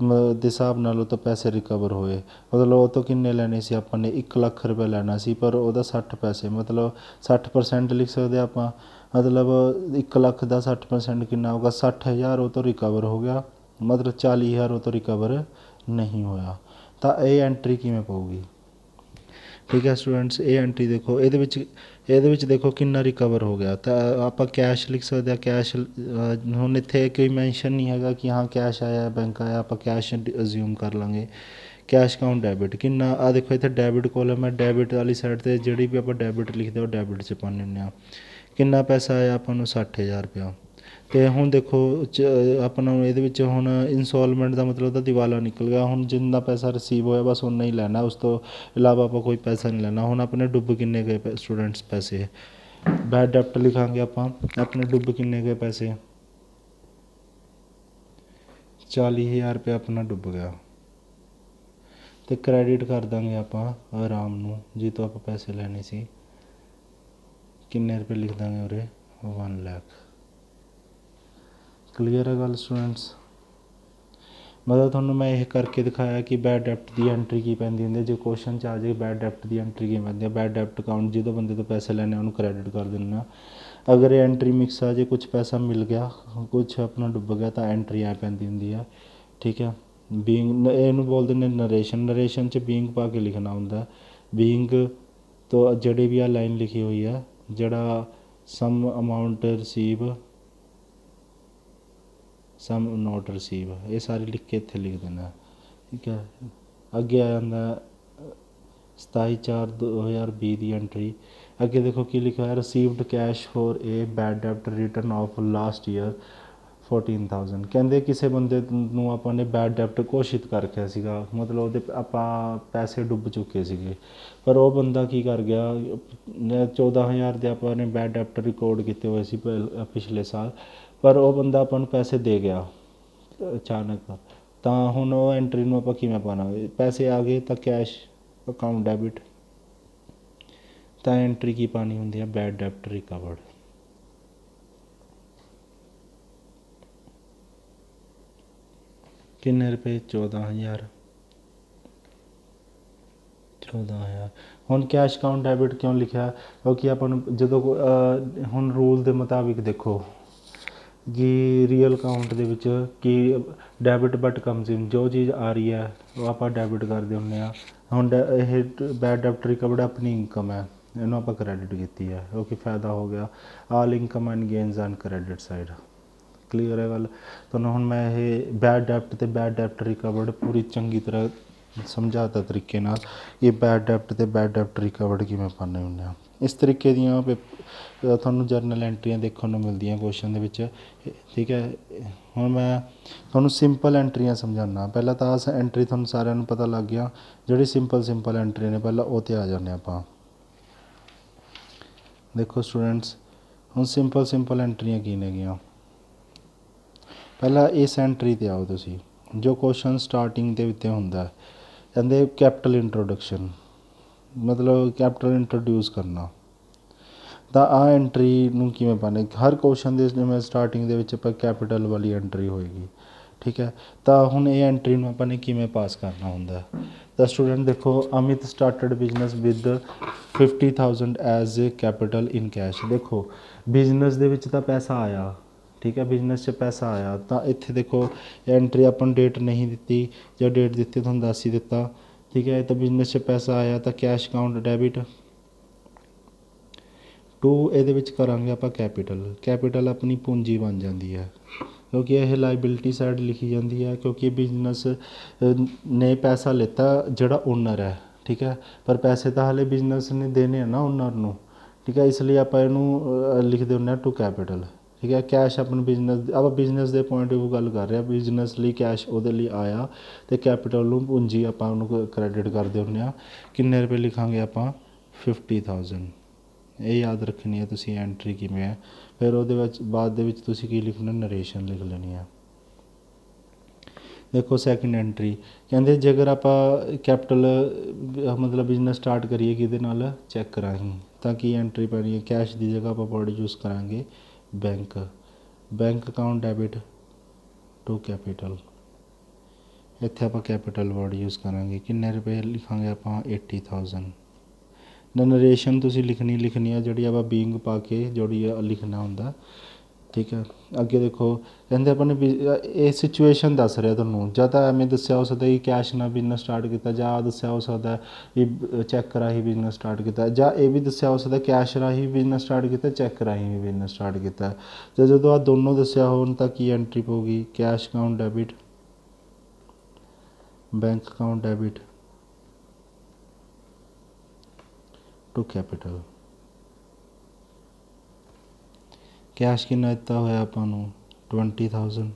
ਦੇ ਹਿਸਾਬ ਨਾਲ ਉਹ ਤੋਂ ਪੈਸੇ ਰਿਕਵਰ ਹੋਏ। ਮਤਲਬ ਉਹ ਤੋਂ ਕਿੰਨੇ ਲੈਣੇ ਸੀ ਆਪਾਂ ਨੇ, 1 ਲੱਖ ਰੁਪਏ ਲੈਣਾ ਸੀ, ਪਰ ਉਹਦਾ 60 ਪੈਸੇ ਮਤਲਬ 60% ਲਿਖ ਸਕਦੇ ਆਪਾਂ। ਮਤਲਬ 1 ਲੱਖ ਦਾ 60% ਕਿੰਨਾ ਹੋਊਗਾ, 60,000 ਉਹ ਤੋਂ ਰਿਕਵਰ ਹੋ ਗਿਆ, ਮਤਲਬ 40,000 ਉਹ ਤੋਂ ਰਿਕਵਰ ਨਹੀਂ ਹੋਇਆ। ਤਾਂ ਇਹ ਐਂਟਰੀ ਕਿਵੇਂ ਪਊਗੀ, ਠੀਕ ਹੈ ਸਟੂਡੈਂਟਸ। ਇਹ ਐਂਟਰੀ ਦੇਖੋ, ਇਹਦੇ ਵਿੱਚ ਦੇਖੋ ਕਿੰਨਾ ਰਿਕਵਰ ਹੋ ਗਿਆ। ਤਾਂ ਆਪਾਂ ਕੈਸ਼ ਲਿਖ ਸਕਦੇ ਹਾਂ, ਕੈਸ਼ ਹੁਣ ਇੱਥੇ ਕੋਈ ਮੈਂਸ਼ਨ ਨਹੀਂ ਹੈਗਾ ਕਿ ਹਾਂ ਕੈਸ਼ ਆਇਆ ਬੈਂਕ ਆਇਆ, ਆਪਾਂ ਕੈਸ਼ ਅਜ਼ਿਊਮ ਕਰ ਲਾਂਗੇ। ਕੈਸ਼ ਅਕਾਊਂਟ ਡੈਬਿਟ ਕਿੰਨਾ, ਆ ਦੇਖੋ ਇੱਥੇ ਡੈਬਿਟ ਕੋਲਮ ਹੈ, ਡੈਬਿਟ ਵਾਲੀ ਸਾਈਡ 'ਤੇ ਜਿਹੜੀ ਵੀ ਆਪਾਂ ਡੈਬਿਟ ਲਿਖਦੇ ਉਹ ਡੈਬਿਟ 'ਚ ਪਾਉਂਦੇ ਹੁੰਦੇ ਹਾਂ। ਕਿੰਨਾ ਪੈਸਾ ਆਇਆ ਆਪਾਂ ਨੂੰ 60,000 ਰੁਪਇਆ। ਅਤੇ ਹੁਣ ਦੇਖੋ ਆਪਣਾ ਇਹਦੇ ਵਿੱਚ ਹੁਣ ਇੰਸਟਾਲਮੈਂਟ ਦਾ ਮਤਲਬ ਉਹਦਾ ਦਿਵਾਲਾ ਨਿਕਲ ਗਿਆ। ਹੁਣ ਜਿੰਨਾ ਪੈਸਾ ਰਿਸੀਵ ਹੋਇਆ ਬਸ ਓਨਾ ਹੀ ਲੈਣਾ, ਉਸ ਤੋਂ ਇਲਾਵਾ ਆਪਾਂ ਕੋਈ ਪੈਸਾ ਨਹੀਂ ਲੈਣਾ। ਹੁਣ ਆਪਣੇ ਡੁੱਬ ਕਿੰਨੇ ਗਏ ਸਟੂਡੈਂਟਸ ਪੈਸੇ, ਬੈਡ ਡੈਪਟ ਲਿਖਾਂਗੇ ਆਪਾਂ, ਆਪਣੇ ਡੁੱਬ ਕਿੰਨੇ ਗਏ ਪੈਸੇ, 40,000 ਰੁਪਇਆ ਆਪਣਾ ਡੁੱਬ ਗਿਆ। ਅਤੇ ਕ੍ਰੈਡਿਟ ਕਰ ਦਾਂਗੇ ਆਪਾਂ ਆਰਾਮ ਨੂੰ ਜਿੱਤੋਂ ਆਪਾਂ ਪੈਸੇ ਲੈਣੇ ਸੀ, ਕਿੰਨੇ ਰੁਪਏ ਲਿਖ ਦਾਂਗੇ ਉਰੇ 1 ਲੱਖ। ਕਲੀਅਰ ਹੈ ਗੱਲ ਸਟੂਡੈਂਟਸ। ਮਤਲਬ ਤੁਹਾਨੂੰ ਮੈਂ ਇਹ ਕਰਕੇ ਦਿਖਾਇਆ ਕਿ ਬੈਡ ਡੈਪਟ ਦੀ ਐਂਟਰੀ ਕੀ ਪੈਂਦੀ ਹੁੰਦੀ ਹੈ। ਜੇ ਕੁਐਸਚਨ 'ਚ ਆ ਜਾਏ ਬੈਡ ਡੈਪਟ ਦੀ ਐਂਟਰੀ ਕਿਵੇਂ ਪੈਂਦੀ ਹੈ, ਬੈਡ ਡੈਪਟ ਅਕਾਊਂਟ ਜਿਹਦੇ ਬੰਦੇ ਤੋਂ ਪੈਸੇ ਲੈਣੇ ਉਹਨੂੰ ਕ੍ਰੈਡਿਟ ਕਰ ਦਿੰਦੇ ਹਾਂ। ਅਗਰ ਇਹ ਐਂਟਰੀ ਮਿਕਸ ਆ ਜੇ, ਕੁਛ ਪੈਸਾ ਮਿਲ ਗਿਆ ਕੁਛ ਆਪਣਾ ਡੁੱਬ ਗਿਆ, ਤਾਂ ਐਂਟਰੀ ਆ ਪੈਂਦੀ ਹੁੰਦੀ ਆ, ਠੀਕ ਹੈ। ਬੀਇੰਗ ਇਹਨੂੰ ਬੋਲ ਦਿੰਦੇ ਨਰੇਸ਼ਨ, ਨਰੇਸ਼ਨ 'ਚ ਬੀਇੰਗ ਪਾ ਕੇ ਲਿਖਣਾ ਹੁੰਦਾ। ਬੀਇੰਗ ਤੋਂ ਜਿਹੜੀ ਵੀ ਆ ਲਾਈਨ ਲਿਖੀ ਹੋਈ ਆ, ਜਿਹੜਾ ਸਮ ਅਮਾਊਂਟ ਰਿਸੀਵ ਸਮ ਨੋਟ ਰਿਸੀਵ, ਇਹ ਸਾਰੇ ਲਿਖ ਕੇ ਇੱਥੇ ਲਿਖ ਦੇਣਾ, ਠੀਕ ਹੈ। ਅੱਗੇ ਆ ਜਾਂਦਾ 27/4/2020 ਦੀ ਐਂਟਰੀ। ਅੱਗੇ ਦੇਖੋ ਕੀ ਲਿਖਿਆ ਹੋਇਆ, received cash for a bad ਡੈਪਟ ਰਿਟਰਨ ਆਫ ਲਾਸਟ ਈਅਰ 14,000। ਕਹਿੰਦੇ ਕਿਸੇ ਬੰਦੇ ਨੂੰ ਆਪਾਂ ਨੇ ਬੈਡ ਡੈਪਟ ਘੋਸ਼ਿਤ ਕਰ ਰੱਖਿਆ ਸੀਗਾ, ਮਤਲਬ ਉਹਦੇ ਆਪਾਂ ਪੈਸੇ ਡੁੱਬ ਚੁੱਕੇ ਸੀਗੇ, ਪਰ ਉਹ ਬੰਦਾ ਕੀ ਕਰ ਗਿਆ, 14,000 ਦੇ ਆਪਾਂ ਨੇ ਬੈਡ ਡੈਪਟ ਰਿਕਾਰਡ ਕੀਤੇ ਹੋਏ ਸੀ ਪਿਛਲੇ ਸਾਲ, ਪਰ ਉਹ ਬੰਦਾ ਆਪਾਂ ਨੂੰ ਪੈਸੇ ਦੇ ਗਿਆ ਅਚਾਨਕ। ਤਾਂ ਹੁਣ ਉਹ ਐਂਟਰੀ ਨੂੰ ਆਪਾਂ ਕਿਵੇਂ ਪਾਉਣਾ, ਪੈਸੇ ਆ ਗਏ ਤਾਂ ਕੈਸ਼ ਅਕਾਊਂਟ ਡੈਬਿਟ, ਤਾਂ ਐਂਟਰੀ ਕੀ ਪਾਉਣੀ ਹੁੰਦੀ ਹੈ, ਬੈਡ ਡੈਪਟ ਰਿਕਵਰਡ। ਕਿੰਨੇ ਰੁਪਏ, 14,000। ਹੁਣ ਕੈਸ਼ ਅਕਾਊਂਟ ਡੈਬਿਟ ਕਿਉਂ ਲਿਖਿਆ, ਕਿਉਂਕਿ ਆਪਾਂ ਨੂੰ ਜਦੋਂ ਹੁਣ ਰੂਲ ਦੇ ਮੁਤਾਬਿਕ ਦੇਖੋ ਕਿ ਰੀਅਲ ਅਕਾਊਂਟ ਦੇ ਵਿੱਚ ਕੀ ਡੈਬਿਟ ਬਟ ਕਮਸ ਇਨ, ਜੋ ਚੀਜ਼ ਆ ਰਹੀ ਹੈ ਉਹ ਆਪਾਂ ਡੈਬਿਟ ਕਰਦੇ ਹੁੰਦੇ ਹਾਂ। ਹੁਣ ਇਹ ਬੈਡ ਡੈਪਟ ਰਿਕਵਰਡ ਆਪਣੀ ਇਨਕਮ ਹੈ, ਇਹਨੂੰ ਆਪਾਂ ਕ੍ਰੈਡਿਟ ਕੀਤੀ ਹੈ, ਉਹ ਕੀ ਫਾਇਦਾ ਹੋ ਗਿਆ, all income and gains and credit side. Clear ਹੈ ਗੱਲ ਤੁਹਾਨੂੰ। ਹੁਣ ਮੈਂ ਇਹ ਬੈਡ ਡੈਪਟ ਅਤੇ ਬੈਡ ਡੈਪਟ ਰਿਕਵਰਡ ਪੂਰੀ ਚੰਗੀ ਤਰ੍ਹਾਂ ਸਮਝਾਤਾ ਤਰੀਕੇ ਨਾਲ, ਇਹ ਬੈਡ ਡੈਪਟ ਅਤੇ ਬੈਡ ਡੈਪਟ ਰਿਕਵਰਡ ਕਿਵੇਂ ਪਾਉਂਦੇ ਹੁੰਦੇ ਆ। ਇਸ ਤਰੀਕੇ ਦੀਆਂ ਤੁਹਾਨੂੰ ਜਰਨਲ ਐਂਟਰੀਆਂ ਦੇਖਣ ਨੂੰ ਮਿਲਦੀਆਂ ਕੁਐਸਚਨ ਦੇ ਵਿੱਚ, ਠੀਕ ਹੈ। ਹੁਣ ਮੈਂ ਤੁਹਾਨੂੰ ਸਿੰਪਲ ਐਂਟਰੀਆਂ ਸਮਝਾਉਂਦਾ। ਪਹਿਲਾਂ ਤਾਂ ਆਹ ਐਂਟਰੀ ਤੁਹਾਨੂੰ ਸਾਰਿਆਂ ਨੂੰ ਪਤਾ ਲੱਗ ਗਿਆ, ਜਿਹੜੀ ਸਿੰਪਲ ਐਂਟਰੀ ਨੇ ਪਹਿਲਾਂ ਉਹ 'ਤੇ ਆ ਜਾਂਦੇ ਆਪਾਂ। ਦੇਖੋ ਸਟੂਡੈਂਟਸ, ਹੁਣ ਸਿੰਪਲ ਐਂਟਰੀਆਂ ਕੀ ਨੇਗੀਆਂ, ਪਹਿਲਾਂ ਇਸ ਐਂਟਰੀ 'ਤੇ ਆਓ ਤੁਸੀਂ। जो क्वेश्चन स्टार्टिंग ਦੇ ਉੱਤੇ ਹੁੰਦਾ ਕਹਿੰਦੇ ਕੈਪੀਟਲ ਇੰਟਰੋਡਕਸ਼ਨ ਮਤਲਬ ਕੈਪੀਟਲ ਇੰਟਰੋਡਿਊਸ ਕਰਨਾ। ਤਾਂ ਆਹ ਐਂਟਰੀ ਨੂੰ ਕਿਵੇਂ ਪਾਉਣਾ, ਹਰ ਕੁਐਸਚਨ ਦੇ ਜਿਵੇਂ ਸਟਾਰਟਿੰਗ ਦੇ ਵਿੱਚ ਆਪਾਂ ਕੈਪੀਟਲ ਵਾਲੀ ਐਂਟਰੀ ਹੋਏਗੀ, ਠੀਕ ਹੈ। ਤਾਂ ਹੁਣ ਇਹ ਐਂਟਰੀ ਨੂੰ ਆਪਾਂ ਨੇ ਕਿਵੇਂ ਪਾਸ ਕਰਨਾ ਹੁੰਦਾ। ਤਾਂ ਸਟੂਡੈਂਟ ਦੇਖੋ, Amit started business with 50,000 as a capital in cash. ਦੇਖੋ ਬਿਜ਼ਨਸ ਦੇ ਵਿੱਚ ਤਾਂ ਪੈਸਾ ਆਇਆ, ਠੀਕ ਹੈ, ਬਿਜ਼ਨਸ 'ਚ ਪੈਸਾ ਆਇਆ। ਤਾਂ ਇੱਥੇ ਦੇਖੋ ਐਂਟਰੀ ਆਪਾਂ ਨੂੰ ਡੇਟ ਨਹੀਂ ਦਿੱਤੀ, ਜਾਂ ਡੇਟ ਦਿੱਤੀ ਤੁਹਾਨੂੰ ਦੱਸ ਹੀ ਦਿੱਤਾ, ਠੀਕ ਹੈ। ਤਾਂ ਬਿਜ਼ਨਸ 'ਚ ਪੈਸਾ ਆਇਆ ਤਾਂ ਕੈਸ਼ ਅਕਾਊਂਟ ਡੈਬਿਟ ਟੂ, ਇਹਦੇ ਵਿੱਚ ਕਰਾਂਗੇ ਆਪਾਂ ਕੈਪੀਟਲ। ਕੈਪੀਟਲ ਆਪਣੀ ਪੂੰਜੀ ਬਣ ਜਾਂਦੀ ਹੈ, ਕਿਉਂਕਿ ਇਹ ਲਾਇਬਿਲਿਟੀ ਸਾਈਡ ਲਿਖੀ ਜਾਂਦੀ ਹੈ, ਕਿਉਂਕਿ ਬਿਜ਼ਨਸ ਨੇ ਪੈਸਾ ਲਿੱਤਾ ਜਿਹੜਾ ਓਨਰ ਹੈ, ਠੀਕ ਹੈ, ਪਰ ਪੈਸੇ ਤਾਂ ਹਾਲੇ ਬਿਜ਼ਨਸ ਨੇ ਦੇਣੇ ਆ ਨਾ ਓਨਰ ਨੂੰ, ਠੀਕ ਹੈ। ਇਸ ਲਈ ਆਪਾਂ ਇਹਨੂੰ ਲਿਖਦੇ ਹੁੰਦੇ ਹਾਂ ਟੂ ਕੈਪੀਟਲ, ਠੀਕ ਹੈ। ਕੈਸ਼ ਆਪਣਾ ਬਿਜ਼ਨਸ, ਆਪਾਂ ਬਿਜ਼ਨਸ ਦੇ ਪੁਆਇੰਟ ਆਫ ਗੱਲ ਕਰ ਰਹੇ ਹਾਂ, ਬਿਜ਼ਨਸ ਲਈ ਕੈਸ਼ ਉਹਦੇ ਲਈ ਆਇਆ, ਅਤੇ ਕੈਪੀਟਲ ਨੂੰ ਪੂੰਜੀ ਆਪਾਂ ਉਹਨੂੰ ਕ੍ਰੈਡਿਟ ਕਰਦੇ ਹੁੰਦੇ ਹਾਂ। ਕਿੰਨੇ ਰੁਪਏ ਲਿਖਾਂਗੇ ਆਪਾਂ 50,000। ਇਹ ਯਾਦ ਰੱਖਣੀ ਹੈ ਤੁਸੀਂ ਐਂਟਰੀ ਕਿਵੇਂ ਹੈ। ਫਿਰ ਉਹਦੇ ਵਿੱਚ ਬਾਅਦ ਦੇ ਵਿੱਚ ਤੁਸੀਂ ਕੀ ਲਿਖਣਾ, ਨਰੇਸ਼ਨ ਲਿਖ ਲੈਣੀ ਹੈ। ਦੇਖੋ ਸੈਕਿੰਡ ਐਂਟਰੀ ਕਹਿੰਦੇ ਜੇਕਰ ਆਪਾਂ ਕੈਪੀਟਲ ਮਤਲਬ ਬਿਜ਼ਨਸ ਸਟਾਰਟ ਕਰੀਏ ਕਿਹਦੇ ਨਾਲ, ਚੈੱਕ ਰਾਹੀਂ, ਤਾਂ ਕੀ ਐਂਟਰੀ ਪੈਣੀ ਹੈ, ਕੈਸ਼ ਦੀ ਜਗ੍ਹਾ ਆਪਾਂ ਵਰਡ ਯੂਜ਼ ਕਰਾਂਗੇ bank. Bank account debit to capital, ਇੱਥੇ ਆਪਾਂ ਕੈਪੀਟਲ ਵਰਡ ਯੂਜ਼ ਕਰਾਂਗੇ। ਕਿੰਨੇ ਰੁਪਏ ਲਿਖਾਂਗੇ ਆਪਾਂ 80,000। ਨਰੇਸ਼ਨ ਤੁਸੀਂ ਲਿਖਣੀ ਹੈ ਜਿਹੜੀ ਆਪਾਂ ਬੀਇੰਗ ਪਾ ਕੇ ਜਿਹੜੀ ਲਿਖਣਾ ਹੁੰਦਾ, ਠੀਕ ਹੈ। ਅੱਗੇ ਦੇਖੋ ਕਹਿੰਦੇ ਆਪਾਂ ਨੇ ਇਹ ਸਿਚੁਏਸ਼ਨ ਦੱਸ ਰਿਹਾ ਤੁਹਾਨੂੰ, ਜਾਂ ਤਾਂ ਐਵੇਂ ਦੱਸਿਆ ਹੋ ਸਕਦਾ ਕਿ ਕੈਸ਼ ਨਾਲ ਬਿਜ਼ਨਸ ਸਟਾਰਟ ਕੀਤਾ, ਜਾਂ ਦੱਸਿਆ ਹੋ ਸਕਦਾ ਵੀ ਚੈੱਕ ਰਾਹੀਂ ਬਿਜ਼ਨਸ ਸਟਾਰਟ ਕੀਤਾ, ਜਾਂ ਇਹ ਵੀ ਦੱਸਿਆ ਹੋ ਸਕਦਾ ਕੈਸ਼ ਰਾਹੀਂ ਬਿਜ਼ਨਸ ਸਟਾਰਟ ਕੀਤਾ, ਚੈੱਕ ਰਾਹੀਂ ਵੀ ਬਿਜ਼ਨਸ ਸਟਾਰਟ ਕੀਤਾ। ਅਤੇ ਜਦੋਂ ਆਹ ਦੋਨੋਂ ਦੱਸਿਆ ਹੋਣ ਤਾਂ ਕੀ ਐਂਟਰੀ ਪਊਗੀ, cash account debit, bank account debit to capital. Cash ਕਿੰਨਾ ਦਿੱਤਾ ਹੋਇਆ ਆਪਾਂ ਨੂੰ 20,000,